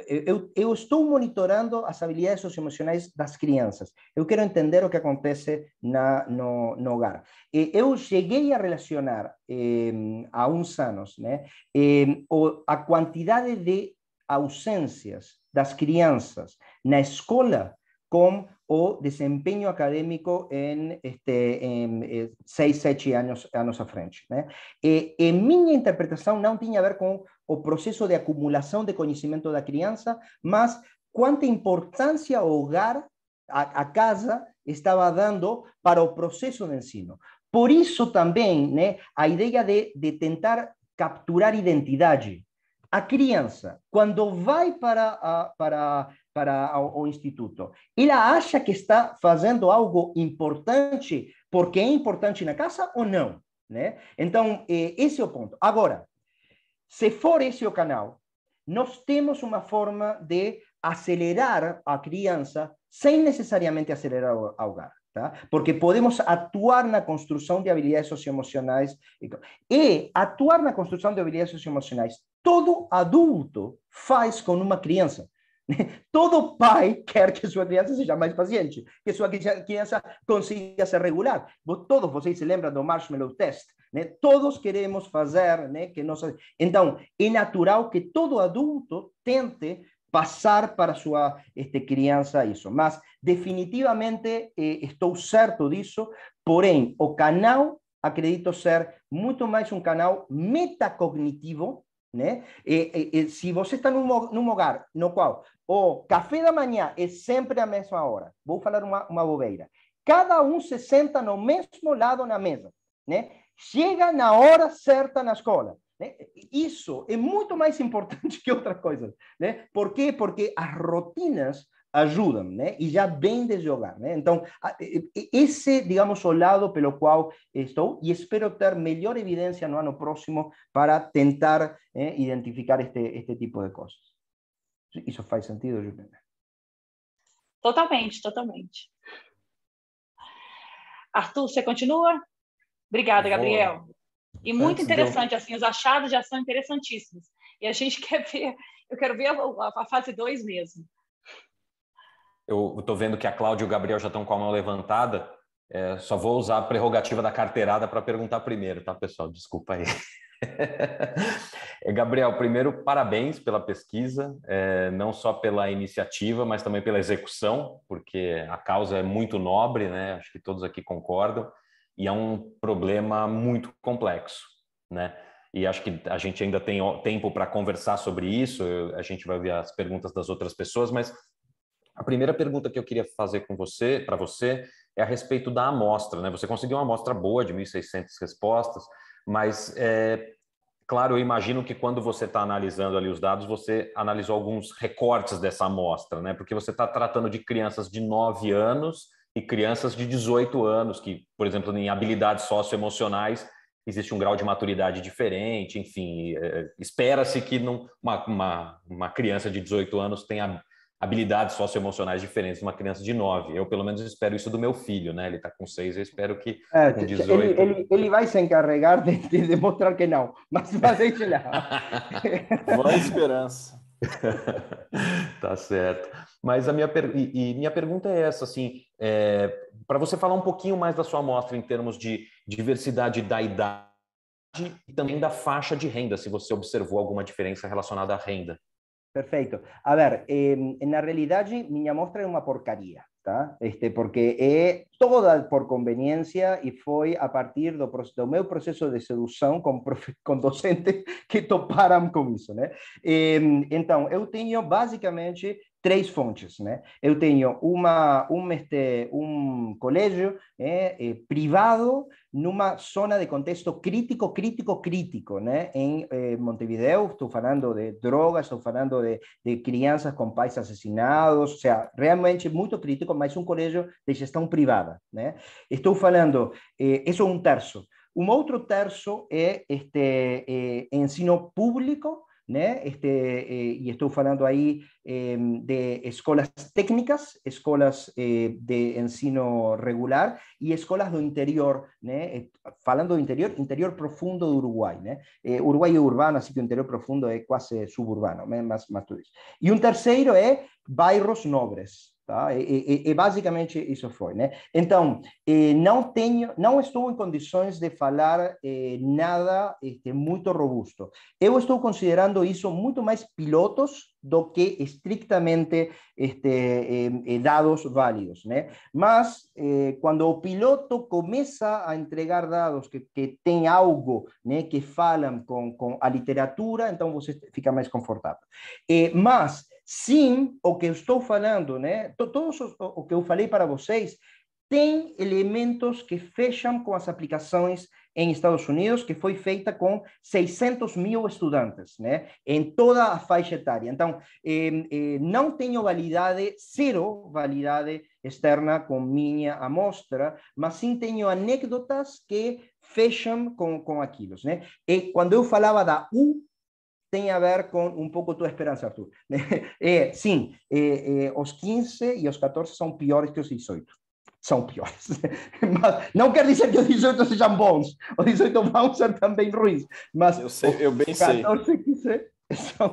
eu estou monitorando as habilidades socioemocionais das crianças. Eu quero entender o que acontece no hogar. Eu cheguei a relacionar, há uns anos, né, a quantidade de ausências das crianças na escola com o desempenho acadêmico em 6, 7 anos à frente, né? E minha interpretação não tinha a ver com o processo de acumulação de conhecimento da criança, mas quanta importância o hogar, a casa, estava dando para o processo de ensino. Por isso também, né, a ideia de tentar capturar identidade. A criança, quando vai para o instituto, ela acha que está fazendo algo importante porque é importante na casa ou não, né? Então, esse é o ponto. Agora, se for esse o canal, nós temos uma forma de acelerar a criança sem necessariamente acelerar o hogar. Tá? Porque podemos atuar na construção de habilidades socioemocionais. E atuar na construção de habilidades socioemocionais, todo adulto faz com uma criança. Todo pai quer que sua criança seja mais paciente, que sua criança consiga ser regular. Todos vocês se lembram do Marshmallow Test, né? Todos queremos fazer, né? Então, é natural que todo adulto tente passar para sua criança isso. Mas, definitivamente, estou certo disso, porém, o canal, acredito ser muito mais um canal metacognitivo, né? Se você está num lugar no qual o café da manhã é sempre a mesma hora, vou falar uma bobeira, cada um se senta no mesmo lado na mesa, né? Chega na hora certa na escola. Né? Isso é muito mais importante que outra coisa. Né? Por quê? Porque as rotinas ajudam, né? E já vem de jogar, né? Então, esse, digamos, o lado pelo qual estou, e espero ter melhor evidência no ano próximo para tentar identificar este tipo de coisas. Isso faz sentido, Juliana? Totalmente, totalmente. Arthur, você continua? Obrigada, Gabriel. E muito interessante, assim, os achados já são interessantíssimos. E a gente quer ver, eu quero ver a fase 2 mesmo. Eu estou vendo que a Cláudia e o Gabriel já estão com a mão levantada. Só vou usar a prerrogativa da carteirada para perguntar primeiro, tá, pessoal? Desculpa aí. Gabriel, primeiro, parabéns pela pesquisa, não só pela iniciativa, mas também pela execução, porque a causa é muito nobre, né? Acho que todos aqui concordam, e é um problema muito complexo, né? E acho que a gente ainda tem tempo para conversar sobre isso, a gente vai ver as perguntas das outras pessoas, mas a primeira pergunta que eu queria fazer para você, é a respeito da amostra, né? Você conseguiu uma amostra boa de 1.600 respostas, mas, claro, eu imagino que quando você está analisando ali os dados, você analisou alguns recortes dessa amostra, né? Porque você está tratando de crianças de 9 anos e crianças de 18 anos, que, por exemplo, em habilidades socioemocionais, existe um grau de maturidade diferente, enfim, espera-se que uma criança de 18 anos tenha habilidades socioemocionais diferentes de uma criança de 9. Eu, pelo menos, espero isso do meu filho, né? Ele está com 6, eu espero que com 18... Ele vai se encarregar de demonstrar que não, mas deixa lá. Boa esperança. Tá certo. Mas minha pergunta é essa, assim, para você falar um pouquinho mais da sua amostra em termos de diversidade da idade e também da faixa de renda, se você observou alguma diferença relacionada à renda. Perfeito. A ver, na realidade, minha amostra é uma porcaria, tá? Porque é toda por conveniência e foi a partir do meu processo de sedução com docentes que toparam com isso, né? Então, eu tenho basicamente 3 fontes, né? Eu tenho um colégio privado numa zona de contexto crítico, né? Em Montevideo, estou falando de drogas, estou falando de crianças com pais assassinados, ou seja, realmente muito crítico, mas um colégio de gestão privada, né? Estou falando, isso é um terço. Um outro terço é ensino público, né? E estou falando aí de escolas técnicas, escolas de ensino regular e escolas do interior, né? Falando do interior profundo do Uruguai, né? Uruguai é urbano, assim que o interior profundo é quase suburbano, né? Mas tudo isso. E um terceiro é bairros nobres. Tá? Basicamente isso foi, né? Então, não estou em condições de falar nada muito robusto. Eu estou considerando isso muito mais pilotos do que estritamente dados válidos, né? Mas quando o piloto começa a entregar dados que tem algo, né, que falam com a literatura, então você fica mais confortável. Mas sim, o que eu estou falando, né? O que eu falei para vocês tem elementos que fecham com as aplicações em Estados Unidos, que foi feita com 600 mil estudantes, né, em toda a faixa etária. Então, não tenho validade, zero validade externa com minha amostra, mas sim tenho anedotas que fecham com aquilo, né? E quando eu falava da U, tem a ver com um pouco tua esperança, Arthur. Sim, os 15 e os 14 são piores que os 18. São piores. Mas não quer dizer que os 18 sejam bons. Os 18 vão ser também ruins. Mas eu bem 14 e 15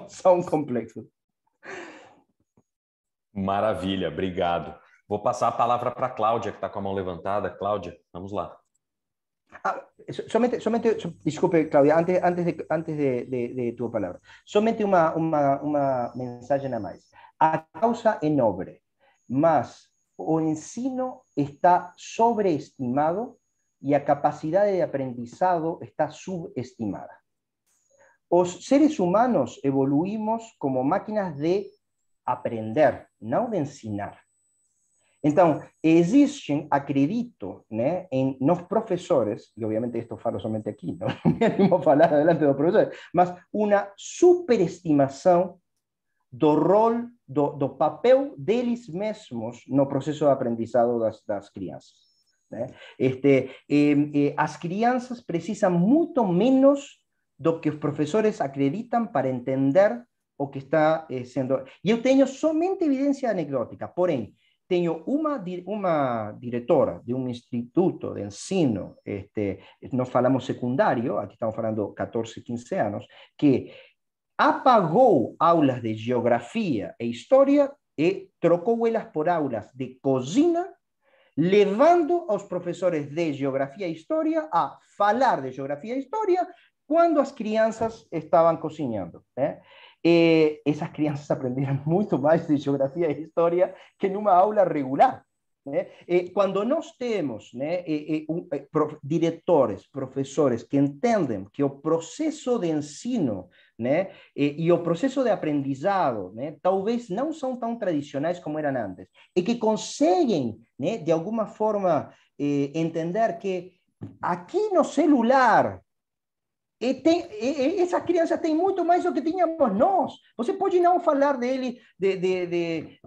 são complexos. Maravilha, obrigado. Vou passar a palavra para a Cláudia, que está com a mão levantada. Cláudia, vamos lá. Solamente, disculpe, Claudia, antes de tu palabra, solamente uma mensagem a mais. A causa é nobre, mas o ensino está sobreestimado e a capacidade de aprendizado está subestimada. Os seres humanos evoluímos como máquinas de aprender, não de ensinar. Então, existem, acredito, né, em nós professores, e obviamente isto falo somente aqui, não me animo a falar delante dos professores, mas uma superestimação do rol, do papel deles mesmos no processo de aprendizado das crianças. Né? As crianças precisam muito menos do que os professores acreditam para entender o que está sendo... E eu tenho somente evidência anecdótica, porém, tenho uma diretora de um instituto de ensino, nós falamos secundário, aqui estamos falando 14, 15 anos, que apagou aulas de geografia e história e trocou elas por aulas de cozinha, levando aos professores de geografia e história a falar de geografia e história quando as crianças estavam cozinhando, né? Essas crianças aprenderam muito mais de geografia e história que numa aula regular. Né? Quando nós temos, né, diretores, professores que entendem que o processo de ensino, né, e o processo de aprendizado, né, talvez não são tão tradicionais como eram antes, e que conseguem, né, de alguma forma, entender que aqui no celular essa criança tem muito mais do que tínhamos nós. Você pode não falar dele, de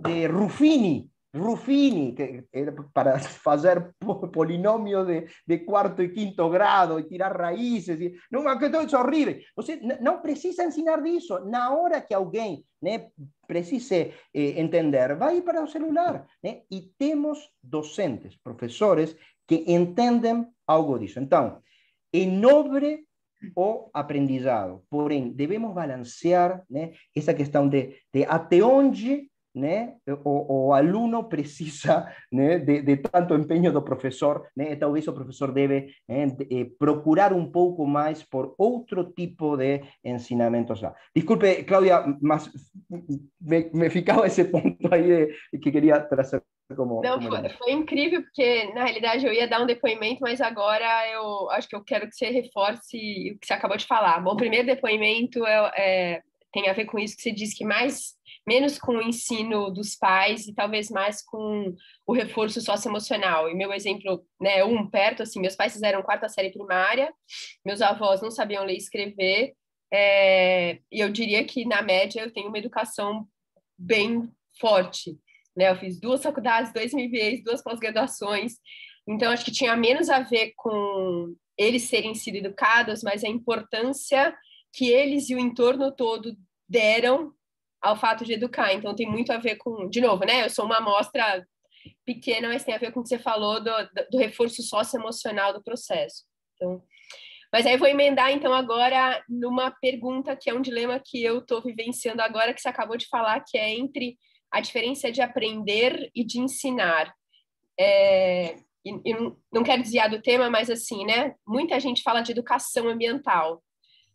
Ruffini, que era para fazer polinômio de quarto e quinto grado, e tirar raízes, uma coisa horrível. Você não precisa ensinar disso. Na hora que alguém, né, precise entender, vai para o celular. Né? E temos docentes, professores, que entendem algo disso. Então, é nobre o aprendizado, porém, devemos balancear, né, essa questão de até onde, né, o aluno precisa, né, de tanto empenho do professor, né, talvez o professor deve, né, procurar um pouco mais por outro tipo de ensinamentos lá. Desculpe, Cláudia, mas me ficava esse ponto aí que queria trazer. Não, foi incrível, porque na realidade eu ia dar um depoimento, mas agora eu acho que eu quero que você reforce o que você acabou de falar. Bom, o primeiro depoimento tem a ver com isso que você disse, que menos com o ensino dos pais e talvez mais com o reforço socioemocional. E meu exemplo, né, perto, assim, meus pais fizeram 4ª série primária, meus avós não sabiam ler e escrever, e eu diria que, na média, eu tenho uma educação bem forte. Né, eu fiz 2 faculdades, 2 MBAs, 2 pós-graduações, então acho que tinha menos a ver com eles serem sido educados, mas a importância que eles e o entorno todo deram ao fato de educar. Então tem muito a ver com, de novo, né? Eu sou uma amostra pequena, mas tem a ver com o que você falou do reforço socioemocional do processo. Então, mas aí eu vou emendar, então, agora numa pergunta que é um dilema que eu estou vivenciando agora, que você acabou de falar, que é entre a diferença de aprender e de ensinar. Não quero desviar do tema, mas assim, né? Muita gente fala de educação ambiental.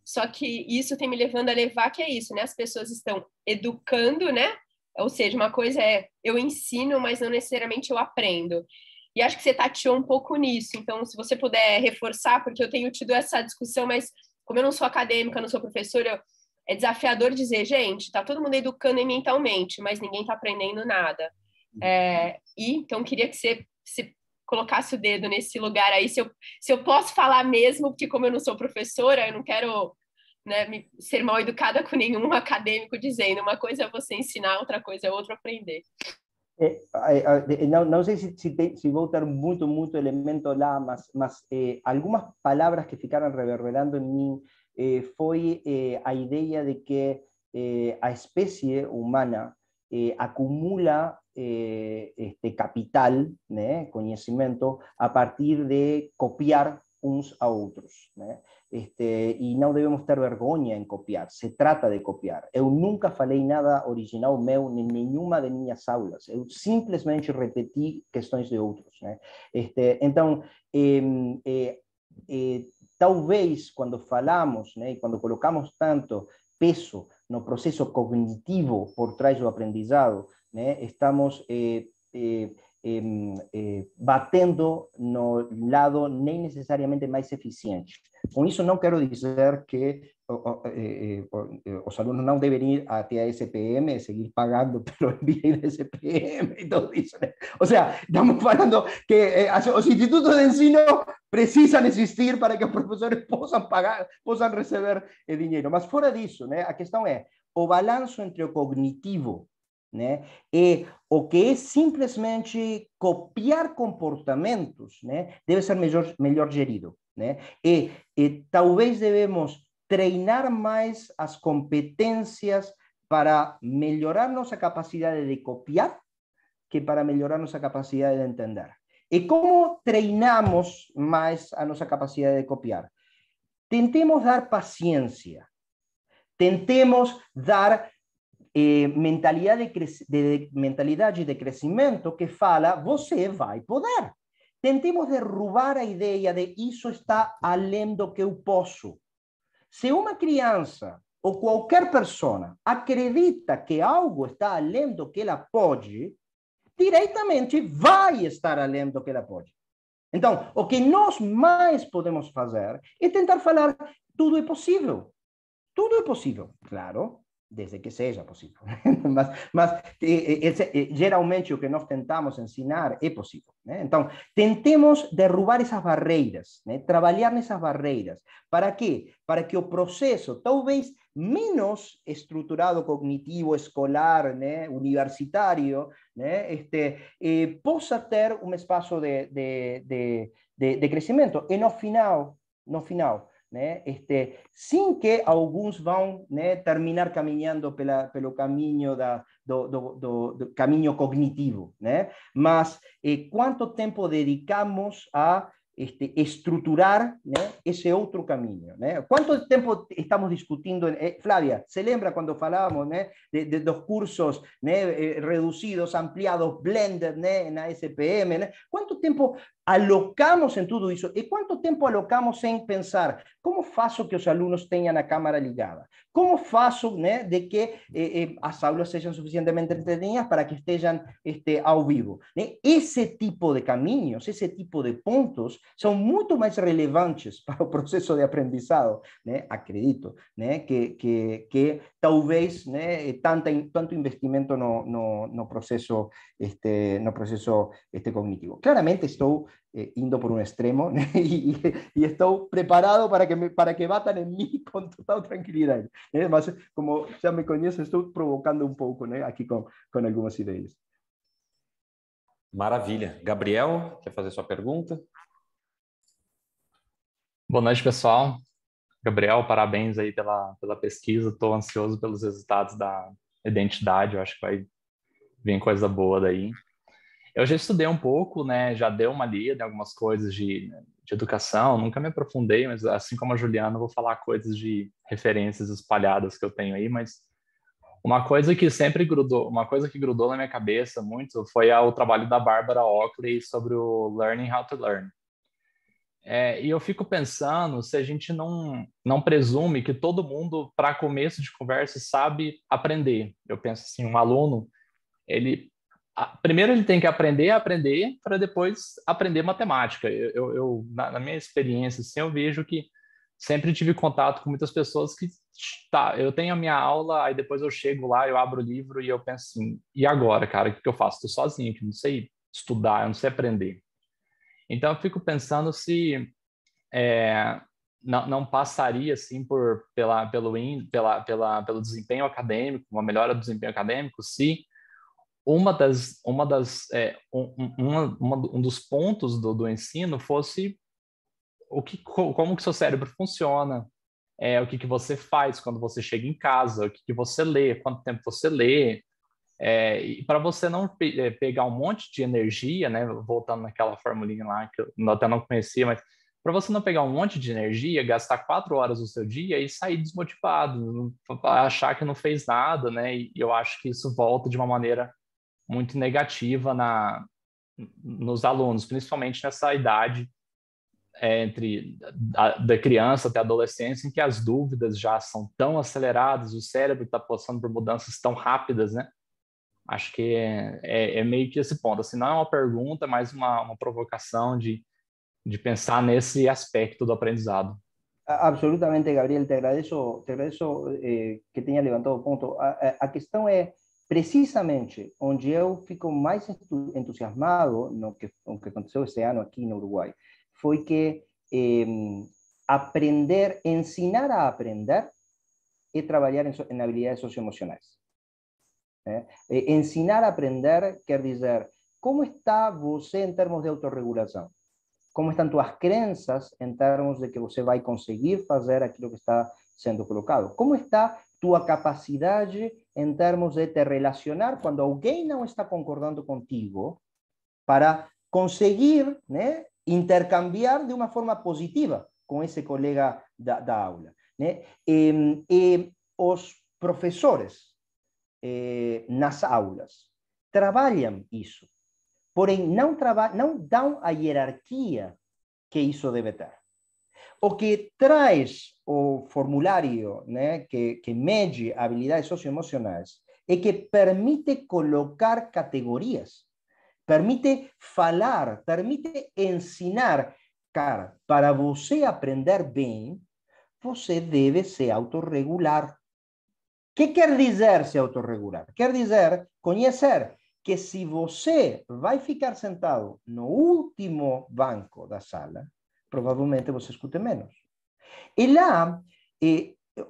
Só que isso tem me levando a levar que é isso, né? As pessoas estão educando, né? Ou seja, uma coisa é eu ensino, mas não necessariamente eu aprendo. E acho que você tateou um pouco nisso. Então, se você puder reforçar, porque eu tenho tido essa discussão, mas como eu não sou acadêmica, não sou professora, é desafiador dizer, gente, está todo mundo educando mentalmente, mas ninguém está aprendendo nada. Então, queria que você colocasse o dedo nesse lugar aí, se eu posso falar mesmo, porque como eu não sou professora, eu não quero, né, ser mal educada com nenhum acadêmico dizendo, uma coisa é você ensinar, outra coisa é outro aprender. Não sei se vou ter muito elemento lá, mas algumas palavras que ficaram reverberando em mim foi a ideia de que a espécie humana acumula capital, né, conhecimento, a partir de copiar uns a outros, né? E não devemos ter vergonha em copiar, se trata de copiar. Eu nunca falei nada original meu em nenhuma de minhas aulas, eu simplesmente repeti questões de outros, né? Então, talvez quando falamos, né, e quando colocamos tanto peso no processo cognitivo por trás do aprendizado, né, estamos batendo no lado nem necessariamente mais eficiente. Com isso, não quero dizer que os alunos não devem ir até a SPM e seguir pagando pelo envio da SPM e tudo isso, né? Ou seja, estamos falando que os institutos de ensino precisam existir para que os professores possam receber dinheiro. Mas fora disso, né, a questão é o balanço entre o cognitivo, né, e o que é simplesmente copiar comportamentos, né, deve ser melhor gerido, né? E talvez devemos treinar mais as competências para melhorar nossa capacidade de copiar que para melhorar nossa capacidade de entender. E como treinamos mais a nossa capacidade de copiar? Tentemos dar paciência, tentemos dar mentalidade de crescimento que fala, você vai poder. Tentemos derrubar a ideia de isso está além do que eu posso. Se uma criança ou qualquer pessoa acredita que algo está além do que ela pode, diretamente vai estar além do que ela pode. Então, o que nós mais podemos fazer é tentar falar, tudo é possível. Tudo é possível, claro, desde que seja possível. mas geralmente o que nós tentamos ensinar é possível, né? Então, tentemos derrubar essas barreiras, né? Trabalhar nessas barreiras. Para quê? Para que o processo, talvez menos estruturado, cognitivo, escolar, né, universitário, né, possa ter um espaço de crescimento. E no final, né, sem que alguns vão, né, terminar caminhando pelo caminho do caminho cognitivo, né? Mas quanto tempo dedicamos a estruturar, né, esse outro caminho, né? Quanto tempo estamos discutindo? Flávia, se lembra quando falávamos, né, dos cursos, né, reduzidos, ampliados, blended, né, na SPM, né? Quanto tempo alocamos em tudo isso? E quanto tempo alocamos em pensar como faço que os alunos tenham a câmera ligada? Como faço, né, de que as aulas sejam suficientemente entretenidas para que estejam ao vivo? Né? Esse tipo de caminhos, esse tipo de pontos são muito mais relevantes para o processo de aprendizado, né? Acredito, né, que talvez, né, tanto investimento no processo cognitivo. Claramente estou indo por um extremo, né? e estou preparado para que batam em mim com total tranquilidade, né? Mas como já me conhece, estou provocando um pouco, né, aqui com algumas ideias. Maravilha. Gabriel, quer fazer sua pergunta? Boa noite, pessoal. Gabriel, parabéns aí pela pesquisa. Estou ansioso pelos resultados da identidade. Eu acho que vai vir coisa boa daí. Eu já estudei um pouco, né? Já dei uma lida em algumas coisas de educação. Nunca me aprofundei, mas assim como a Juliana, eu vou falar coisas de referências espalhadas que eu tenho aí. Mas uma coisa que grudou na minha cabeça muito foi o trabalho da Barbara Oakley sobre o Learning How to Learn. E eu fico pensando se a gente não presume que todo mundo, para começo de conversa, sabe aprender. Eu penso assim, um aluno, primeiro ele tem que aprender para depois aprender matemática. Na minha experiência, assim, eu vejo que sempre tive contato com muitas pessoas que, eu tenho a minha aula, aí depois eu chego lá, eu abro o livro e eu penso assim, e agora, cara, o que eu faço? Estou sozinho aqui, não sei estudar, eu não sei aprender. Então, eu fico pensando se não passaria assim pelo desempenho acadêmico, uma melhora do desempenho acadêmico, se um dos pontos do ensino fosse como que seu cérebro funciona, o que você faz quando você chega em casa, o que você lê, quanto tempo você lê, e para você não pegar um monte de energia, né, voltando naquela formulinha lá que eu até não conhecia, mas para você não pegar um monte de energia, gastar 4 horas do seu dia e sair desmotivado, achar que não fez nada, né, e eu acho que isso volta de uma maneira muito negativa nos alunos, principalmente nessa idade entre da criança até a adolescência, em que as dúvidas já são tão aceleradas, o cérebro está passando por mudanças tão rápidas, né? Acho que é meio que esse ponto. Assim, não é uma pergunta, mas uma provocação de pensar nesse aspecto do aprendizado. Absolutamente, Gabriel, te agradeço que tenha levantado o ponto. A questão é precisamente onde eu fico mais entusiasmado no que aconteceu este ano aqui no Uruguai, foi que ensinar a aprender e trabalhar em habilidades socioemocionais. Ensinar a aprender quer dizer, como está você em termos de autorregulação? Como estão tuas crenças em termos de que você vai conseguir fazer aquilo que está sendo colocado? Como está tua capacidade em termos de te relacionar quando alguém não está concordando contigo para conseguir, né, intercambiar de uma forma positiva com esse colega da aula, né? Os professores nas aulas trabalham isso, porém não dão a hierarquia que isso deve ter. O que traz o formulário, né, que mede habilidades socioemocionais é que permite colocar categorias, permite falar, permite ensinar. Cara, para você aprender bem, você deve se autorregular. O que quer dizer se autorregular? Quer dizer conhecer que se você vai ficar sentado no último banco da sala, provavelmente você escute menos. E lá,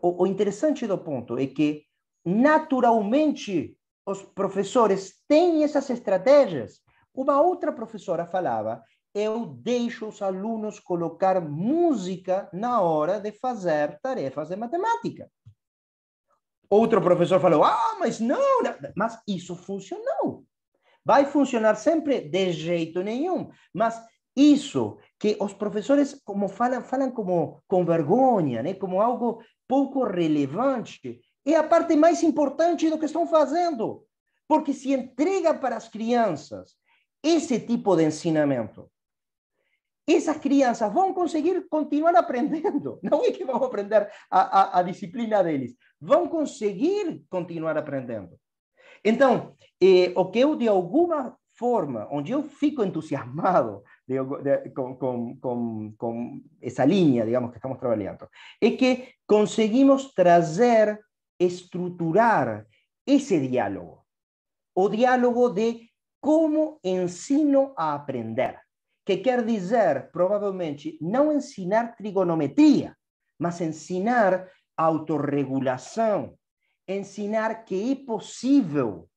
o interessante do ponto é que, naturalmente, os professores têm essas estratégias. Uma outra professora falava, eu deixo os alunos colocar música na hora de fazer tarefas de matemática. Outro professor falou, mas não, mas isso funcionou. Vai funcionar sempre de jeito nenhum, mas isso que os professores como falam como com vergonha, né, como algo pouco relevante, é a parte mais importante do que estão fazendo, porque se entrega para as crianças esse tipo de ensinamento, essas crianças vão conseguir continuar aprendendo. Não é que vão aprender a disciplina deles, vão conseguir continuar aprendendo. Então, o que eu, de alguma forma, onde eu fico entusiasmado com essa linha, digamos, que estamos trabalhando, é que conseguimos trazer, estruturar esse diálogo. O diálogo de como ensino a aprender. Que quer dizer, provavelmente, não ensinar trigonometria, mas ensinar autorregulação, ensinar que é possível.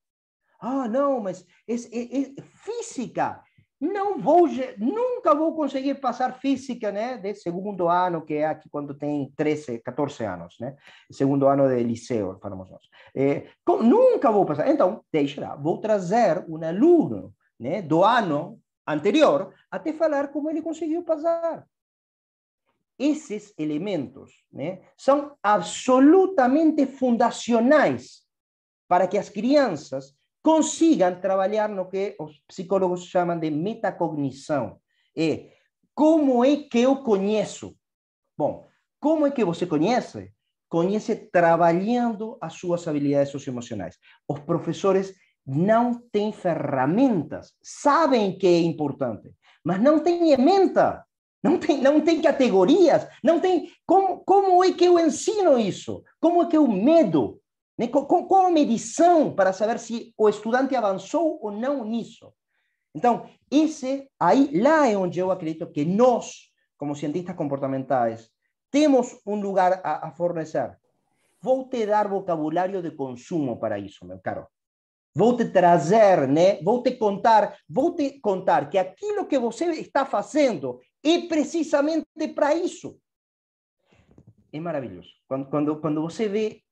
Não, mas é física. Nunca vou conseguir passar física, né, de segundo ano, que é aqui quando tem 13, 14 anos, né? Segundo ano de liceu, falamos nós. Nunca vou passar. Então, deixa lá, vou trazer um aluno, né, do ano anterior até falar como ele conseguiu passar. Esses elementos, né, são absolutamente fundacionais para que as crianças consigam trabalhar no que os psicólogos chamam de metacognição. Como é que eu conheço? Bom, como é que você conhece? Conhece trabalhando as suas habilidades socioemocionais. Os professores não têm ferramentas, sabem que é importante, mas não têm ementa, não tem categorias, não tem como é que eu ensino isso? Como é que eu medo? Qual a medição para saber se o estudante avançou ou não nisso? Então, lá é onde eu acredito que nós, como cientistas comportamentais, temos um lugar a fornecer. Vou te dar vocabulário de consumo para isso, meu caro. Vou te trazer, né? Vou te contar que aquilo que você está fazendo é precisamente para isso. É maravilhoso. Quando você vê,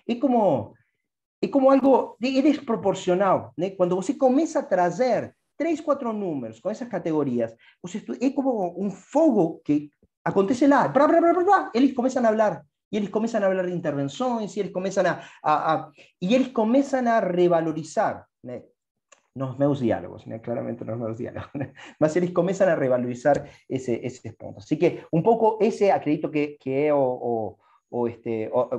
é como algo é desproporcional, né? Quando você começa a trazer 3, 4 números com essas categorias, é como um fogo que acontece lá. Blá, blá, blá, blá, blá. Eles começam a falar. E eles começam a falar de intervenções, e eles começam a revalorizar, né? Nos meus diálogos, né? Claramente nos meus diálogos, né? Mas eles começam a revalorizar esses pontos. Así que um pouco esse acredito que é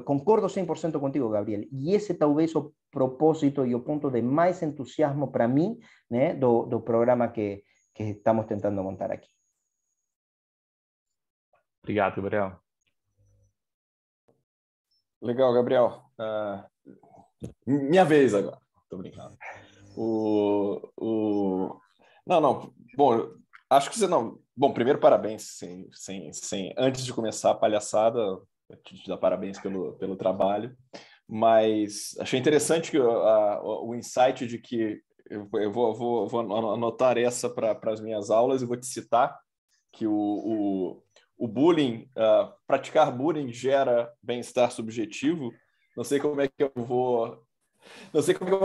concordo 100% contigo, Gabriel, e esse talvez o propósito e o ponto de mais entusiasmo para mim, né, do programa que estamos tentando montar aqui. Obrigado, Gabriel. Legal, Gabriel. Minha vez agora. Tô brincando. Não. Bom, acho que você não. Bom, primeiro, parabéns. Antes de começar a palhaçada, eu te dar parabéns pelo trabalho. Mas achei interessante que o insight de que eu vou anotar essa para as minhas aulas e vou te citar que o bullying, praticar bullying gera bem-estar subjetivo. Não sei como é que eu vou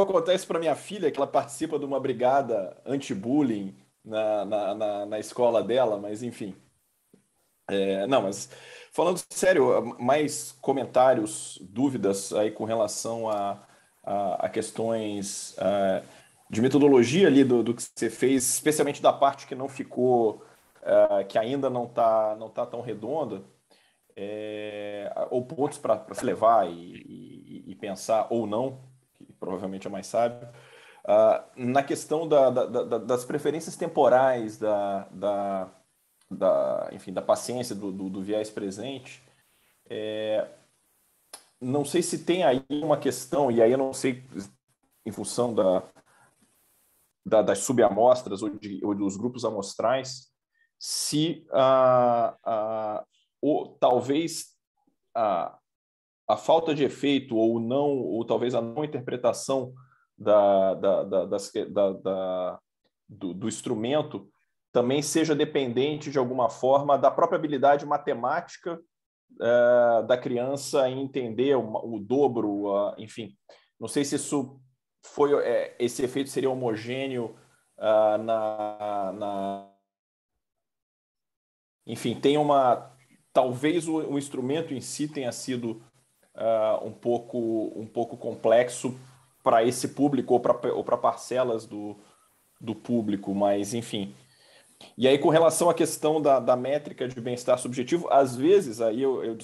contar isso para minha filha, que ela participa de uma brigada anti-bullying na escola dela, mas enfim. Não, mas falando sério, mais comentários, dúvidas aí com relação a questões de metodologia ali do que você fez, especialmente da parte que não ficou, que ainda não tá tão redonda, ou pontos para se levar e pensar ou não, que provavelmente é mais sábio, na questão das preferências temporais, enfim, da paciência, do viés presente. Não sei se tem aí uma questão, e aí eu não sei, em função das subamostras ou dos grupos amostrais, se talvez a falta de efeito ou talvez a não interpretação do instrumento também seja dependente, de alguma forma, da própria habilidade matemática da criança em entender o dobro, enfim. Não sei se isso esse efeito seria homogêneo enfim, talvez o instrumento em si tenha sido um pouco complexo para esse público ou para parcelas do público, mas enfim. E aí, com relação à questão da métrica de bem-estar subjetivo, às vezes aí eu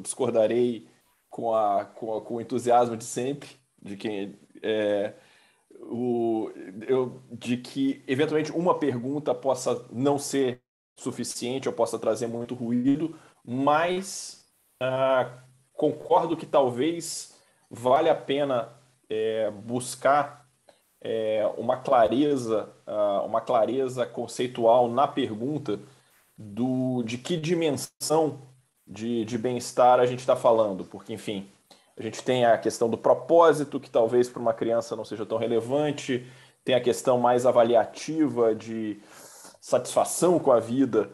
discordarei com o entusiasmo de sempre, de quem de que eventualmente uma pergunta possa não ser suficiente ou possa trazer muito ruído, mas concordo que talvez valha a pena buscar uma clareza conceitual na pergunta de que dimensão de bem-estar a gente está falando, porque, enfim, a gente tem a questão do propósito, que talvez para uma criança não seja tão relevante, tem a questão mais avaliativa de satisfação com a vida,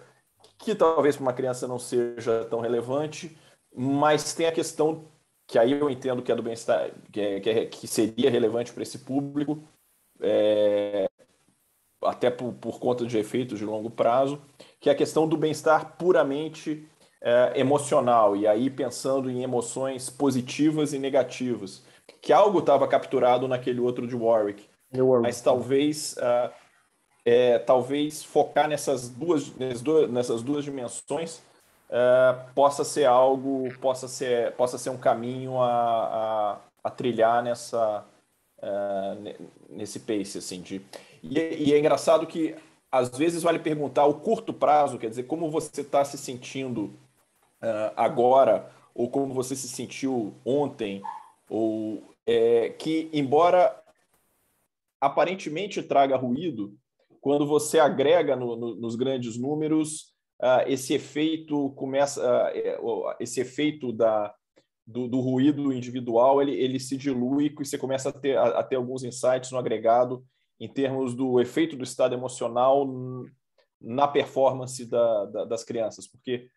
que talvez para uma criança não seja tão relevante, mas tem a questão que aí eu entendo que é do bem-estar, que seria relevante para esse público, até por conta de efeitos de longo prazo, que é a questão do bem-estar puramente emocional, e aí pensando em emoções positivas e negativas, que algo estava capturado naquele outro de Warwick, mas talvez focar nessas duas dimensões possa ser um caminho a trilhar nesse pace, assim, e é engraçado que às vezes vale perguntar o curto prazo, quer dizer, como você está se sentindo agora, ou como você se sentiu ontem, ou que embora aparentemente traga ruído, quando você agrega nos grandes números, esse efeito esse efeito do ruído individual, ele se dilui e você começa a ter alguns insights no agregado em termos do efeito do estado emocional na performance das crianças, porque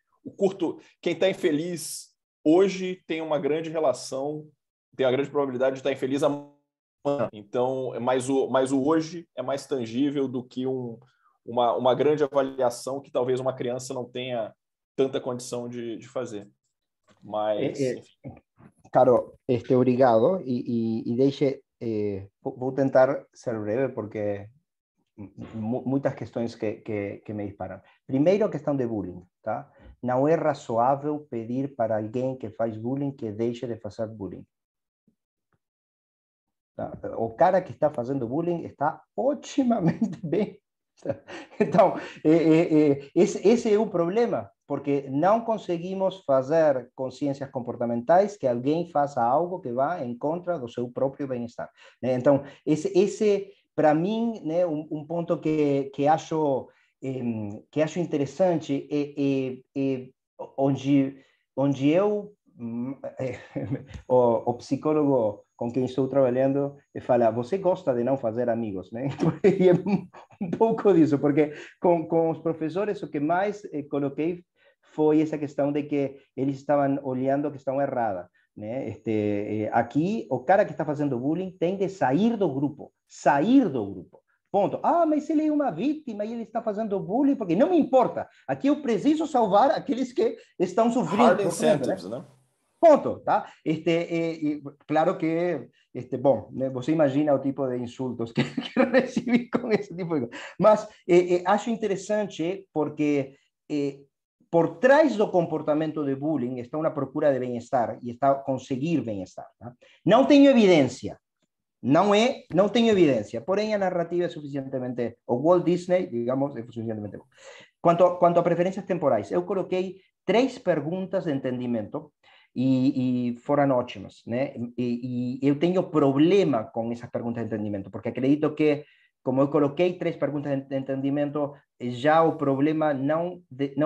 quem está infeliz hoje tem uma grande relação, tem a grande probabilidade de estar infeliz amanhã. Então, mas o hoje é mais tangível do que uma grande avaliação que talvez uma criança não tenha tanta condição de fazer. Mas, enfim. Caro, obrigado. E deixe, vou tentar ser breve porque muitas questões que me disparam. Primeiro, a questão de bullying, tá? Não é razoável pedir para alguém que faz bullying que deixe de fazer bullying. Tá? O cara que está fazendo bullying está otimamente bem. Então, esse é o problema, porque não conseguimos fazer consciências comportamentais que alguém faça algo que vá em contra do seu próprio bem-estar. Então, esse para mim, né, ponto que acho interessante onde eu o psicólogo com quem estou trabalhando fala, você gosta de não fazer amigos, né? E é pouco disso, porque com os professores o que mais coloquei foi essa questão de que eles estavam olhando a questão errada, né? Aqui, o cara que está fazendo bullying tem de sair do grupo. Ponto. Mas ele é uma vítima e ele está fazendo bullying, porque não me importa. Aqui eu preciso salvar aqueles que estão sofrendo. Hard incentives, né? Ponto, tá? Claro que, bom, né, você imagina o tipo de insultos que recebi com esse tipo de coisa. Mas acho interessante porque por trás do comportamento de bullying está uma procura de bem-estar e está conseguir bem-estar. Tá? Não tenho evidência. Não tenho evidência, porém a narrativa é suficientemente, o Walt Disney, digamos, é suficientemente bom. Quanto a preferências temporais, eu coloquei 3 perguntas de entendimento e foram ótimas, né? E eu tenho problema com essas perguntas de entendimento, porque acredito que, como eu coloquei 3 perguntas de entendimento, já o problema não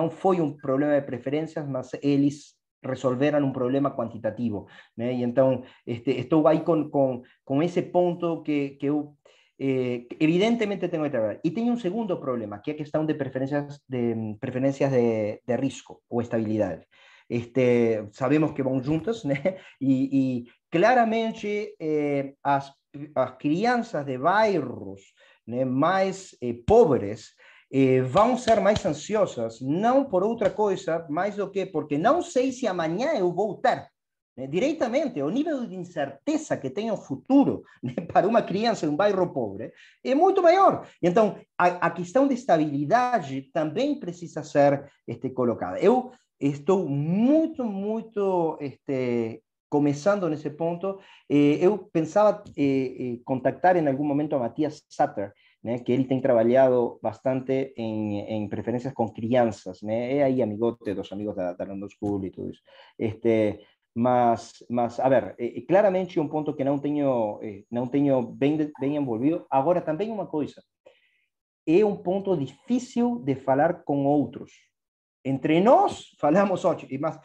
foi um problema de preferências, mas eles resolveram um problema quantitativo, né? E então estou aí com esse ponto que eu evidentemente tenho que trabalhar. E tem um segundo problema, que é a questão de preferências de risco ou estabilidade. Sabemos que vão juntas, né? E claramente as crianças de bairros, né, mais pobres vão ser mais ansiosas, não por outra coisa, mais do que porque não sei se amanhã eu vou ter. Né, diretamente, o nível de incerteza que tem o futuro, né, para uma criança em um bairro pobre é muito maior. Então, a questão de estabilidade também precisa ser colocada. Eu estou muito começando nesse ponto. Eu pensava contactar em algum momento a Matias Sutter, né, que ele tem trabalhado bastante em preferências com crianças, né, é aí amigote dos amigos da London School e tudo isso. Mas a ver, claramente um ponto que não tenho bem envolvido. Agora, também uma coisa, é um ponto difícil de falar com outros. Entre nós falamos ótimo, mas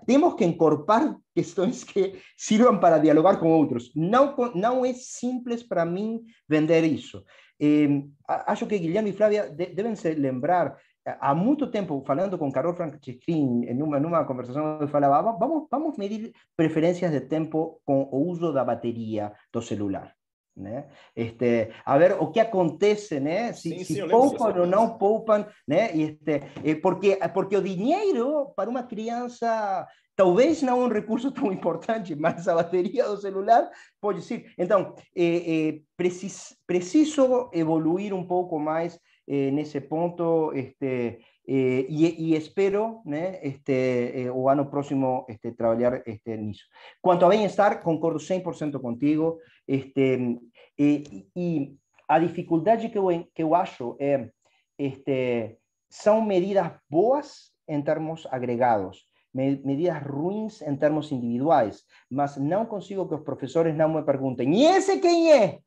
temos que incorporar questões que sirvam para dialogar com outros. Não é simples para mim vender isso. Acho que Guilherme e Flávia devem se lembrar, há muito tempo, falando com Carol Franceschini, numa conversação, eu falava, vamos medir preferências de tempo com o uso da bateria do celular. Né? A ver o que acontece, né? Se poupam ou não poupam, né? Porque o dinheiro para uma criança talvez não é um recurso tão importante, mas a bateria do celular pode ser. Então, preciso evoluir um pouco mais nesse ponto, e espero, né, o ano próximo trabalhar nisso. Quanto a bem-estar, concordo 100% contigo, e a dificuldade que eu acho são medidas boas em termos agregados, medidas ruins em termos individuais, mas não consigo que os professores não me perguntem, e esse quem é?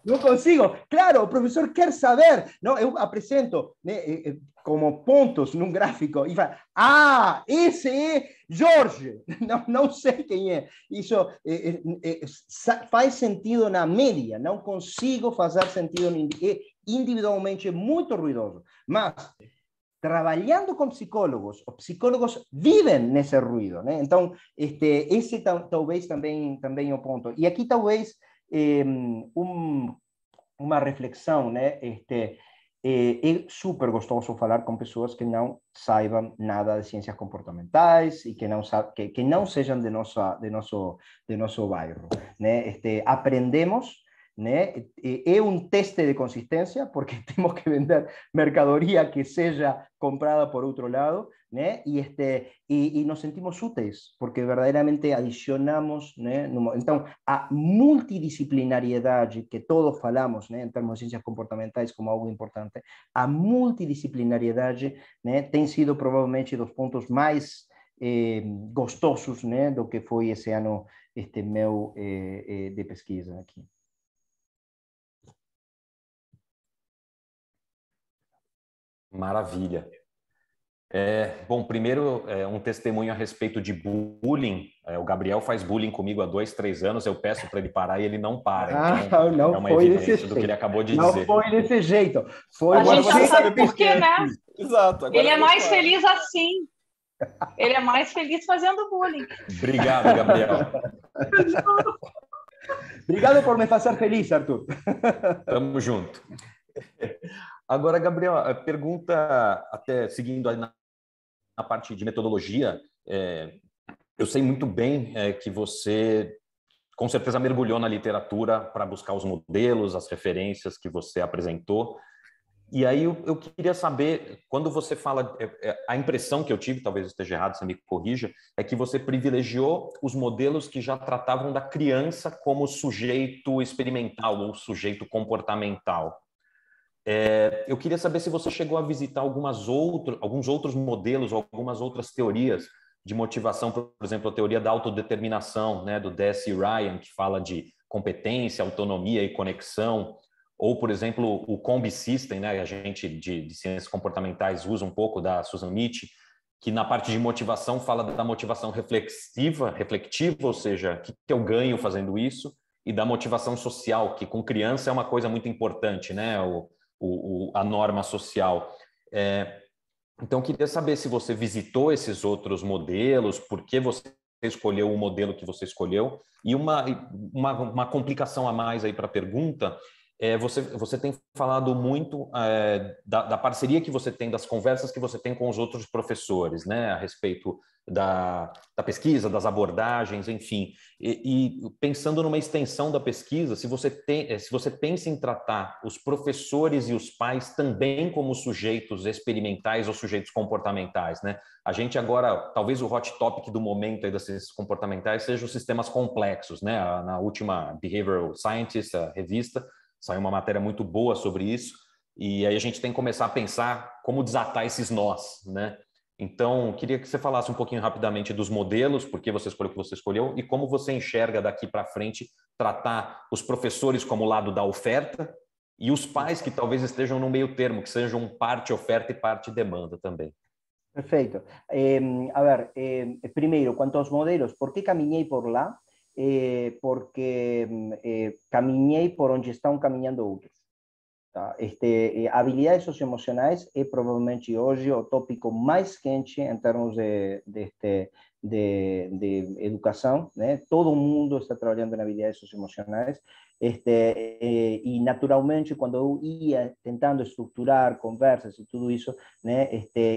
Não consigo. Claro, o professor quer saber. Não, eu apresento, né, como pontos num gráfico e fala, esse é Jorge. Não sei quem é. Isso faz sentido na média. Não consigo fazer sentido individualmente, é muito ruidoso. Mas trabalhando com psicólogos, os psicólogos vivem nesse ruído, né? Então, esse talvez também é um ponto. E aqui talvez uma reflexão, né? É super gostoso falar com pessoas que não saibam nada de ciências comportamentais e que não sejam de nosso bairro, né? Aprendemos, né? É um teste de consistência, porque temos que vender mercadoria que seja comprada por outro lado, né? E nos sentimos úteis, porque verdadeiramente adicionamos, né? Então, a multidisciplinariedade que todos falamos, né, em termos de ciências comportamentais como algo importante, a multidisciplinariedade, né, tem sido provavelmente dos pontos mais gostosos, né, do que foi esse ano meu de pesquisa aqui. Maravilha. Bom, primeiro, um testemunho a respeito de bullying. O Gabriel faz bullying comigo há 2, 3 anos. Eu peço para ele parar e ele não para. Então, não é uma foi evidência desse do jeito. que ele acabou de não dizer. Não foi desse jeito. A gente já sabe por quê, né? Exato. Agora ele é mais feliz assim. Ele é mais feliz fazendo bullying. Obrigado, Gabriel. Obrigado por me fazer feliz, Arthur. Tamo junto. Agora, Gabriel, a pergunta, até seguindo aí na parte de metodologia, eu sei muito bem que você, com certeza, mergulhou na literatura para buscar os modelos, as referências que você apresentou. E aí eu queria saber, quando você fala, a impressão que eu tive, talvez eu esteja errado, você me corrija, é que você privilegiou os modelos que já tratavam da criança como sujeito experimental ou sujeito comportamental. Eu queria saber se você chegou a visitar alguns outros modelos ou algumas outras teorias de motivação, por exemplo, a teoria da autodeterminação, né, do D.S. Ryan, que fala de competência, autonomia e conexão, ou, por exemplo, o Combi System, né, a gente de ciências comportamentais usa um pouco da Susan Mitchell, que na parte de motivação fala da motivação reflexiva, ou seja, o que eu ganho fazendo isso, e da motivação social, que com criança é uma coisa muito importante, né, a norma social. Então, eu queria saber se você visitou esses outros modelos, por que você escolheu o modelo que você escolheu, e uma complicação a mais aí para a pergunta, você tem falado muito da parceria que você tem, das conversas que você tem com os outros professores, né, a respeito da pesquisa, das abordagens, enfim. E pensando numa extensão da pesquisa, se você pensa em tratar os professores e os pais também como sujeitos experimentais ou sujeitos comportamentais, né? A gente agora, talvez o hot topic do momento aí das ciências comportamentais seja os sistemas complexos, né? Na última Behavioral Scientist, a revista, saiu uma matéria muito boa sobre isso, e aí a gente tem que começar a pensar como desatar esses nós, né? Então, queria que você falasse um pouquinho rapidamente dos modelos, por que você escolheu o que você escolheu, e como você enxerga daqui para frente tratar os professores como lado da oferta e os pais que talvez estejam no meio termo, que sejam parte oferta e parte demanda também. Perfeito. A ver, primeiro, quanto aos modelos, por que caminhei por lá? Porque caminhei por onde estão caminhando outros. Tá? Habilidades socioemocionais é provavelmente hoje o tópico mais quente em termos de educação, né? Todo mundo está trabalhando em habilidades socioemocionais, e naturalmente quando eu ia tentando estruturar conversas e tudo isso, né?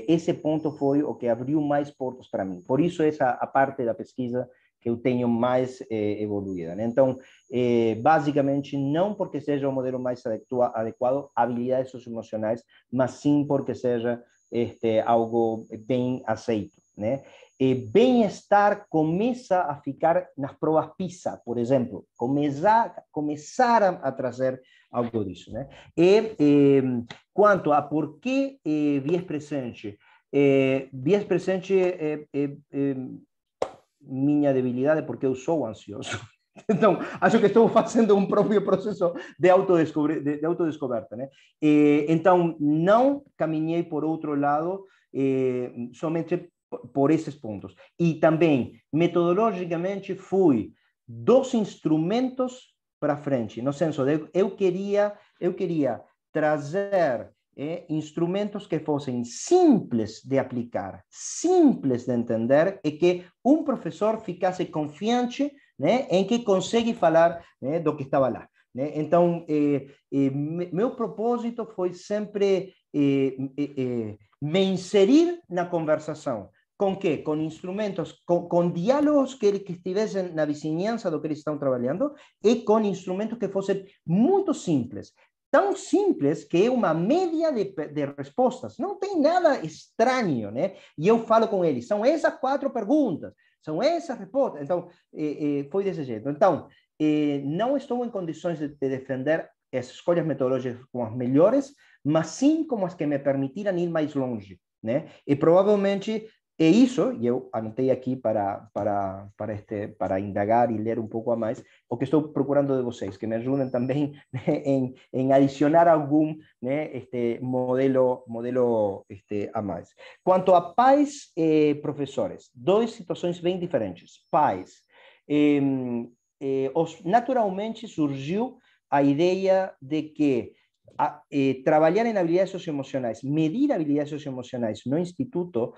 Esse ponto foi o que abriu mais portas para mim. Por isso essa a parte da pesquisa que eu tenho mais evoluída, né? Então, basicamente, não porque seja o modelo mais adequado, habilidades socioemocionais, mas sim porque seja algo bem aceito, né? Bem-estar começa a ficar nas provas PISA, por exemplo, começaram a trazer algo disso, né? Quanto a por que viés presente, viés presente minha debilidade porque eu sou ansioso. Então, acho que estou fazendo um próprio processo de autodescoberta, né? Então, não caminhei por outro lado, somente por esses pontos. E também, metodologicamente, fui dos instrumentos para frente, no senso de eu queria trazer instrumentos que fossem simples de aplicar, simples de entender, e que um professor ficasse confiante, né, em que consegue falar, né, do que estava lá. Né? Então, meu propósito foi sempre me inserir na conversação. Com quê? Com instrumentos, com diálogos que estivessem na vizinhança do que eles estão trabalhando e com instrumentos que fossem muito simples. Tão simples que é uma média de respostas. Não tem nada estranho, né? E eu falo com eles, são essas 4 perguntas, são essas respostas. Então, foi desse jeito. Então, não estou em condições de defender as escolhas metodológicas como as melhores, mas sim como as que me permitiram ir mais longe, né? E provavelmente é isso, e eu anotei aqui para indagar e ler um pouco a mais, o que estou procurando de vocês, que me ajudem também, né, em adicionar algum, né, modelo a mais. Quanto a pais professores, 2 situações bem diferentes. Pais, naturalmente surgiu a ideia de que trabalhar em habilidades socioemocionais, medir habilidades socioemocionais no instituto,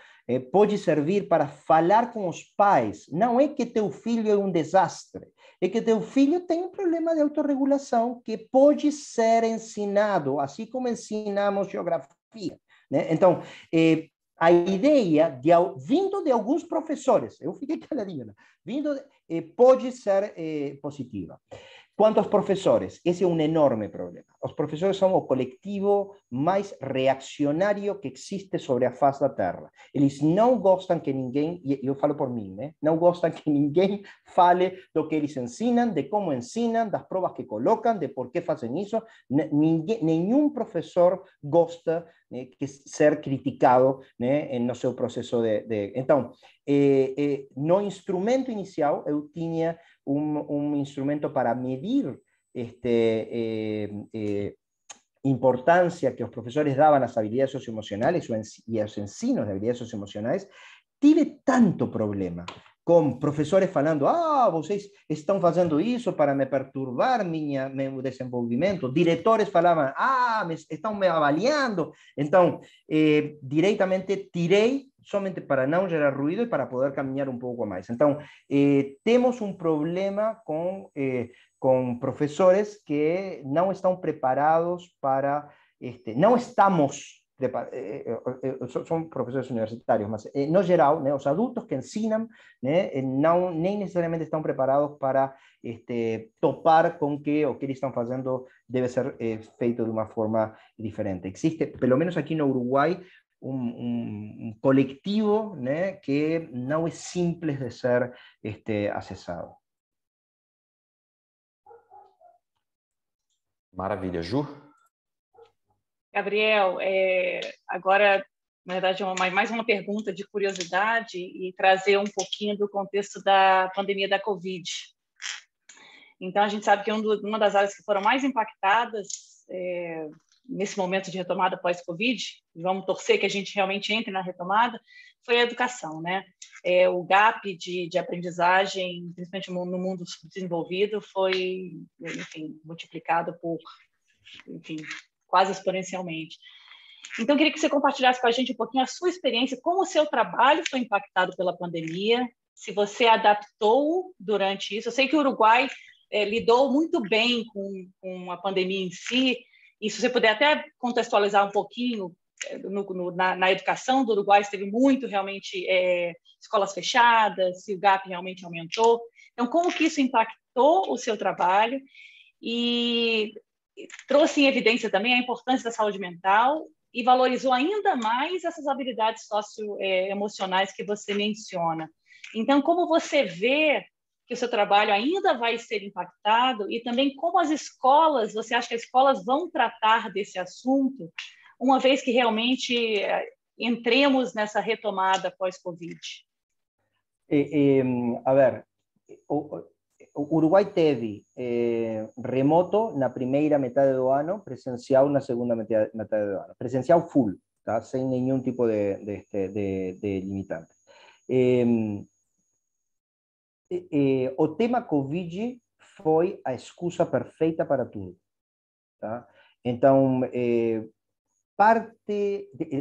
pode servir para falar com os pais. Não é que teu filho é um desastre, é que teu filho tem um problema de autorregulação que pode ser ensinado, assim como ensinamos geografia. Né? Então, a ideia, vindo de alguns professores, eu fiquei caladinho, né? Pode ser positiva. Quanto aos professores, esse é um enorme problema. Os professores são o coletivo mais reacionário que existe sobre a face da Terra. Eles não gostam que ninguém, e eu falo por mim, né? Não gostam que ninguém fale do que eles ensinam, de como ensinam, das provas que colocam, de por que fazem isso. Nenhum professor gosta, né, de ser criticado, né, no seu processo Então, no instrumento inicial, eu tinha um instrumento para medir importância que os professores davam às habilidades socioemocionais e aos ensinos de habilidades socioemocionais. Tive tanto problema com professores falando, vocês estão fazendo isso para me perturbar meu desenvolvimento. Diretores falavam, estão me avaliando. Então, diretamente tirei, somente para não gerar ruído e para poder caminhar um pouco mais. Então, temos um problema com professores que não estão preparados para... não estamos são professores universitários, mas no geral, né, os adultos que ensinam, né, nem necessariamente estão preparados para topar com que o que eles estão fazendo deve ser feito de uma forma diferente. Existe, pelo menos aqui no Uruguai, um coletivo, né, que não é simples de ser acessado. Maravilha. Ju? Gabriel, agora, na verdade, mais uma pergunta de curiosidade e trazer um pouquinho do contexto da pandemia da Covid. Então, a gente sabe que uma das áreas que foram mais impactadas nesse momento de retomada pós-Covid, vamos torcer que a gente realmente entre na retomada, foi a educação, né? O gap de aprendizagem, principalmente no mundo subdesenvolvido, foi, enfim, multiplicado por, enfim, quase exponencialmente. Então, eu queria que você compartilhasse com a gente um pouquinho a sua experiência, como o seu trabalho foi impactado pela pandemia, se você adaptou durante isso. Eu sei que o Uruguai lidou muito bem com a pandemia em si, e se você puder até contextualizar um pouquinho, na educação do Uruguai esteve muito, realmente, escolas fechadas, se o gap realmente aumentou. Então, como que isso impactou o seu trabalho? E trouxe em evidência também a importância da saúde mental e valorizou ainda mais essas habilidades socioemocionais que você menciona. Então, como você vê que o seu trabalho ainda vai ser impactado e também como as escolas, você acha que as escolas vão tratar desse assunto, uma vez que realmente entremos nessa retomada pós-Covid? A ver, o Uruguai teve remoto na primeira metade do ano, presencial na segunda metade do ano. Presencial full, tá? Sem nenhum tipo de limitante. O tema Covid foi a excusa perfeita para tudo. Tá? Então,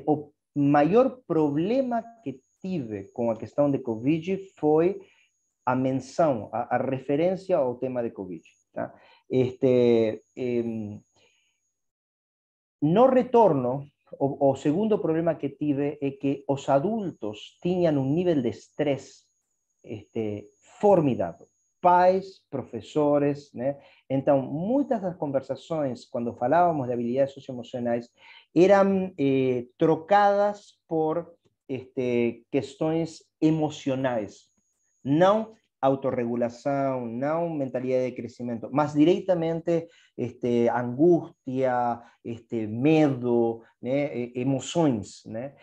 o maior problema que tive com a questão de Covid foi a menção, a referência ao tema de Covid. Tá? No retorno, o segundo problema que tive é que os adultos tinham um nível de estresse formidável. Pais, professores, né? Então, muitas das conversações, quando falávamos de habilidades socioemocionais, eram trocadas por questões emocionais, não autorregulação, não mentalidade de crescimento, mas diretamente angústia, medo, né? Emoções, né?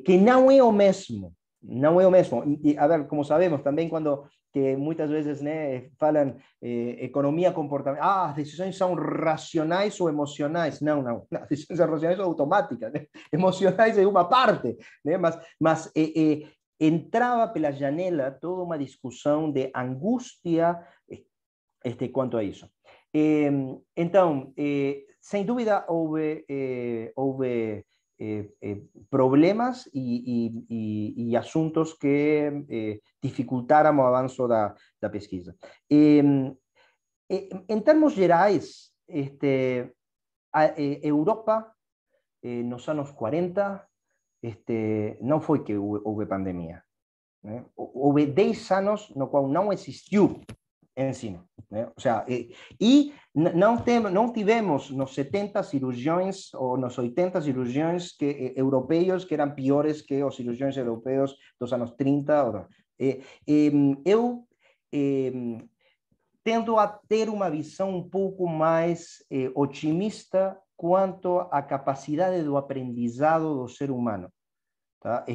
Que não é o mesmo. Não é o mesmo. E, a ver, como sabemos, também quando que muitas vezes, né, falam economia comportamental, as decisões são racionais ou emocionais. Não. As decisões racionais são automáticas, né? Emocionais é uma parte, né? Mas entrava pela janela toda uma discussão de angústia quanto a isso. Então, sem dúvida, houve problemas e assuntos que dificultaram o avanço da pesquisa. Em termos gerais, a Europa, nos anos 40, não foi que houve pandemia. Né? Houve 10 anos no qual não existiu ensino. Né? Ou seja, e não tivemos nos 70 cirurgiões ou nos 80 cirurgiões europeus que eram piores que os cirurgiões europeus dos anos 30. Eu tendo a ter uma visão um pouco mais otimista quanto à capacidade do aprendizado do ser humano. Tá?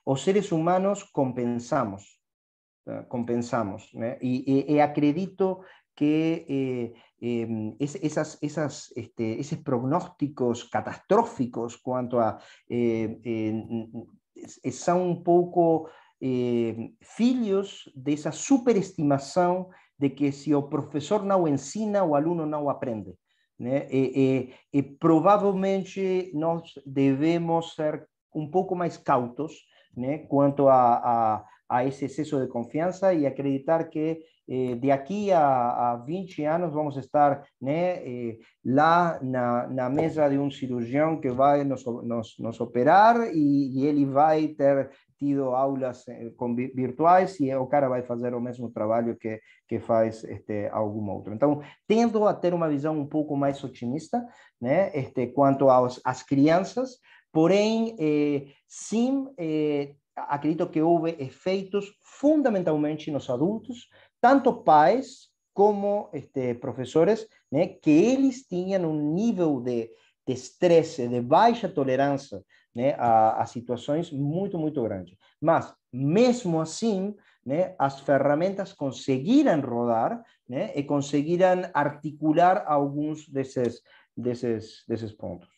Os seres humanos compensamos. Compensamos, né? E acredito que esses prognósticos catastróficos quanto a são um pouco filhos dessa superestimação de que se o professor não ensina, o aluno não aprende. Né? Provavelmente nós devemos ser um pouco mais cautos, né, quanto a esse excesso de confiança e acreditar que de aqui a 20 anos vamos estar, né, lá na mesa de um cirurgião que vai nos operar e ele vai ter tido aulas virtuais e o cara vai fazer o mesmo trabalho que faz algum outro. Então, tendo a ter uma visão um pouco mais otimista, né, quanto às crianças, porém, sim, acredito que houve efeitos fundamentalmente nos adultos, tanto pais como professores, né, que eles tinham um nível de estresse, de baixa tolerância, né, a situações muito, muito grande. Mas, mesmo assim, né, as ferramentas conseguiram rodar, né, e conseguiram articular alguns desses pontos.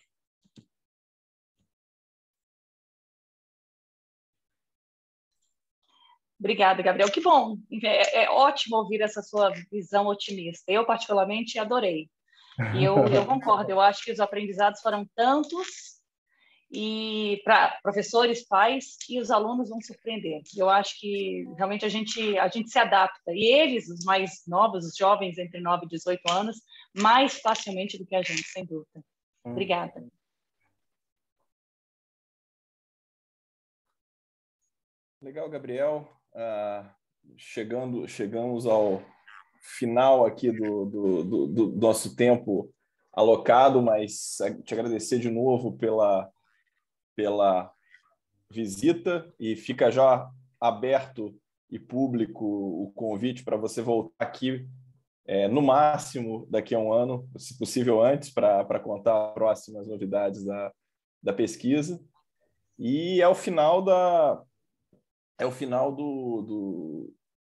Obrigada, Gabriel. Que bom. É ótimo ouvir essa sua visão otimista. Eu, particularmente, adorei. E eu concordo. Eu acho que os aprendizados foram tantos e para professores, pais e os alunos vão surpreender. Eu acho que realmente a gente se adapta. E eles, os mais novos, os jovens entre 9 e 18 anos, mais facilmente do que a gente, sem dúvida. Obrigada. Legal, Gabriel. Chegamos ao final aqui do nosso tempo alocado, mas te agradecer de novo pela visita e fica já aberto e público o convite para você voltar aqui no máximo daqui a um ano, se possível antes, para contar as próximas novidades da pesquisa. E é o final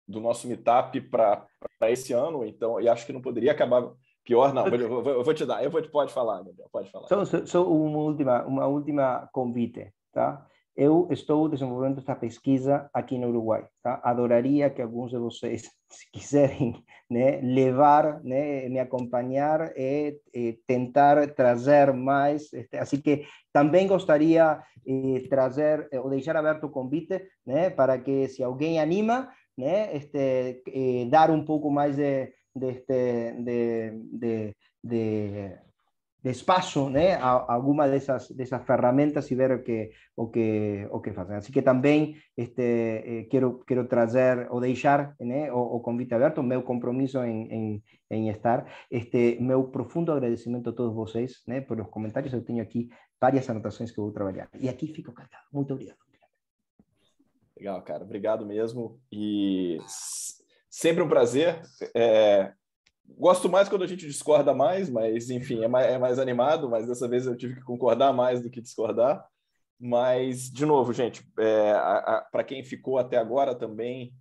do nosso meetup para esse ano, então, e acho que não poderia acabar pior, não. Eu vou te dar, pode falar, Gabriel, pode falar. Só uma última convite, tá? Eu estou desenvolvendo esta pesquisa aqui no Uruguai, tá? Adoraria que alguns de vocês, se quiserem, né, levar, né, me acompanhar e tentar trazer mais, assim que também gostaria trazer ou deixar aberto o convite, né, para que se alguém anima, né, dar um pouco mais de espaço, né, a alguma dessas ferramentas e ver o que fazem. Assim que também quero trazer ou deixar, né, o convite aberto, meu compromisso em estar, meu profundo agradecimento a todos vocês, né, pelos comentários. Eu tenho aqui várias anotações que eu vou trabalhar. E aqui fico carregado. Muito obrigado. Legal, cara. Obrigado mesmo. E sempre um prazer. Gosto mais quando a gente discorda mais, mas, enfim, é mais animado, mas dessa vez eu tive que concordar mais do que discordar. Mas, de novo, gente, para quem ficou até agora também,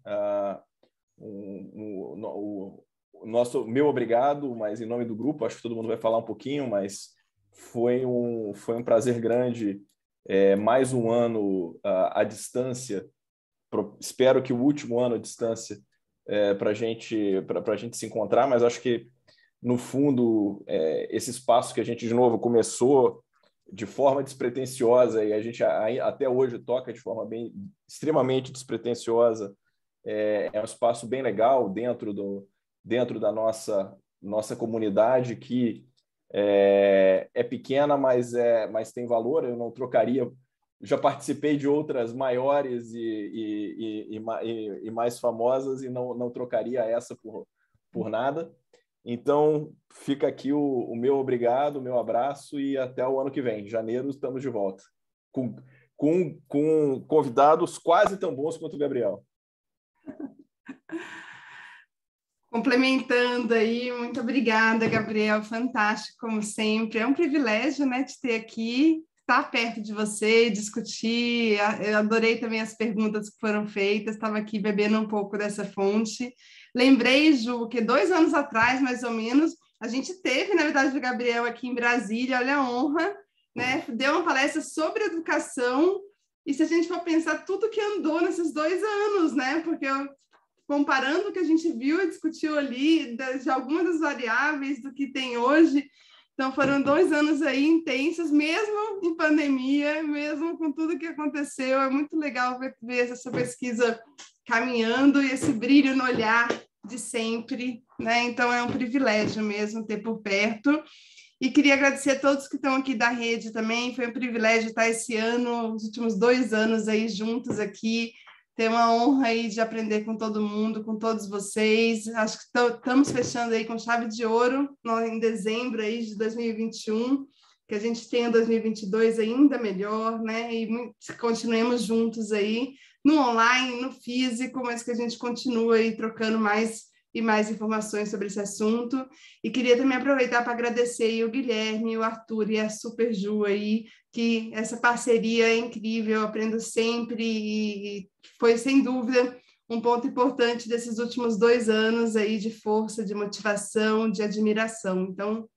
meu obrigado, mas em nome do grupo, acho que todo mundo vai falar um pouquinho, mas foi um prazer grande, mais um ano à distância. Espero que o último ano à distância para a gente se encontrar, mas acho que, no fundo, esse espaço que a gente, de novo, começou de forma despretensiosa e a gente até hoje toca de forma extremamente despretensiosa, é um espaço bem legal dentro da nossa comunidade, que é pequena, mas tem valor. Eu não trocaria. Já participei de outras maiores e mais famosas e não trocaria essa por nada. Então, fica aqui o meu obrigado, o meu abraço e até o ano que vem. Em janeiro, estamos de volta. Com convidados quase tão bons quanto o Gabriel. Complementando aí, muito obrigada, Gabriel. Fantástico, como sempre. É um privilégio, né, te ter aqui, estar perto de você, discutir. Eu adorei também as perguntas que foram feitas, estava aqui bebendo um pouco dessa fonte. Lembrei, Ju, que 2 anos atrás, mais ou menos, a gente teve, na verdade, o Gabriel aqui em Brasília, olha a honra, né? Deu uma palestra sobre educação, e se a gente for pensar tudo que andou nesses 2 anos, né? Porque comparando o que a gente viu e discutiu ali, de algumas das variáveis do que tem hoje. Então, foram 2 anos aí intensos, mesmo em pandemia, mesmo com tudo que aconteceu. É muito legal ver essa pesquisa caminhando e esse brilho no olhar de sempre, né? Então, é um privilégio mesmo ter por perto. E queria agradecer a todos que estão aqui da rede também. Foi um privilégio estar esse ano, os últimos 2 anos aí juntos aqui. Ter uma honra aí de aprender com todo mundo, com todos vocês. Acho que estamos fechando aí com chave de ouro em dezembro aí de 2021, que a gente tenha 2022 ainda melhor, né? E continuemos juntos aí, no online, no físico, mas que a gente continue aí trocando mais e mais informações sobre esse assunto. E queria também aproveitar para agradecer aí o Guilherme, o Arthur e a Super Ju aí, que essa parceria é incrível, eu aprendo sempre e foi, sem dúvida, um ponto importante desses últimos 2 anos aí de força, de motivação, de admiração. Então,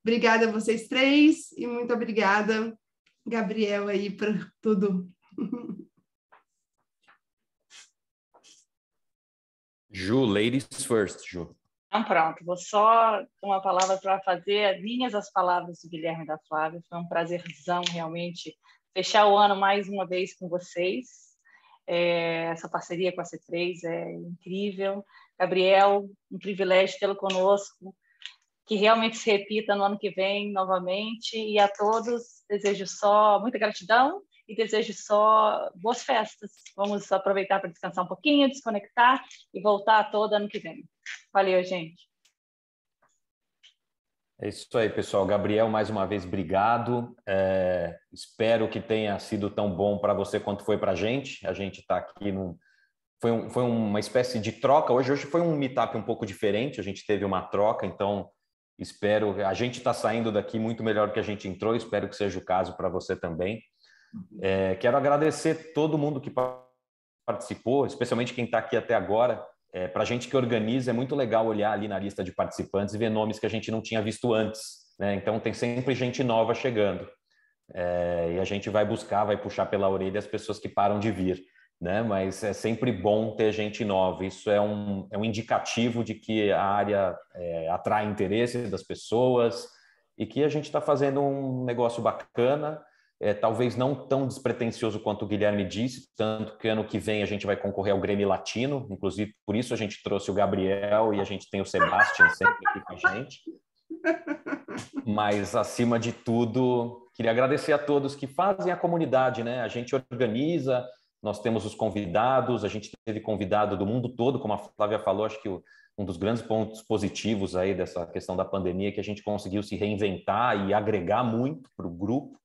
obrigada a vocês 3 e muito obrigada, Gabriel, aí, por tudo. Ju, ladies first, Ju. Então, pronto, vou só uma palavra para fazer minhas as palavras do Guilherme e da Flávia. Foi um prazerzão, realmente, fechar o ano mais uma vez com vocês. Essa parceria com a C3 é incrível. Gabriel, um privilégio tê-lo conosco, que realmente se repita no ano que vem novamente. E a todos, desejo só muita gratidão e desejo só boas festas. Vamos aproveitar para descansar um pouquinho, desconectar e voltar todo ano que vem. Valeu, gente. É isso aí, pessoal. Gabriel, mais uma vez, obrigado. Espero que tenha sido tão bom para você quanto foi para a gente. A gente está aqui foi uma espécie de troca. Hoje foi um meetup um pouco diferente. A gente teve uma troca, então espero... A gente está saindo daqui muito melhor do que a gente entrou. Espero que seja o caso para você também. Quero agradecer todo mundo que participou, especialmente quem está aqui até agora. Para a gente que organiza, é muito legal olhar ali na lista de participantes e ver nomes que a gente não tinha visto antes, né? Então, tem sempre gente nova chegando. E a gente vai buscar, vai puxar pela orelha as pessoas que param de vir, né? Mas é sempre bom ter gente nova. Isso é um indicativo de que a área atrai interesse das pessoas e que a gente está fazendo um negócio bacana, talvez não tão despretensioso quanto o Guilherme disse, tanto que ano que vem a gente vai concorrer ao Grêmio Latino, inclusive por isso a gente trouxe o Gabriel e a gente tem o Sebastian sempre aqui com a gente. Mas, acima de tudo, queria agradecer a todos que fazem a comunidade, né? A gente organiza, nós temos os convidados, a gente teve convidado do mundo todo, como a Flávia falou, acho que um dos grandes pontos positivos aí dessa questão da pandemia é que a gente conseguiu se reinventar e agregar muito para o grupo,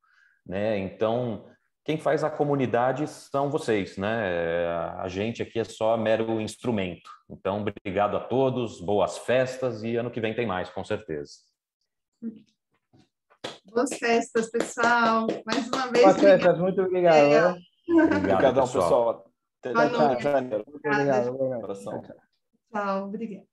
né? Então, quem faz a comunidade são vocês, né? A gente aqui é só mero instrumento. Então, obrigado a todos, boas festas e ano que vem tem mais, com certeza. Boas festas, pessoal. Mais uma vez. Boas festas, muito obrigado. Obrigado, pessoal. Até janeiro. Muito obrigado. Tchau, obrigada.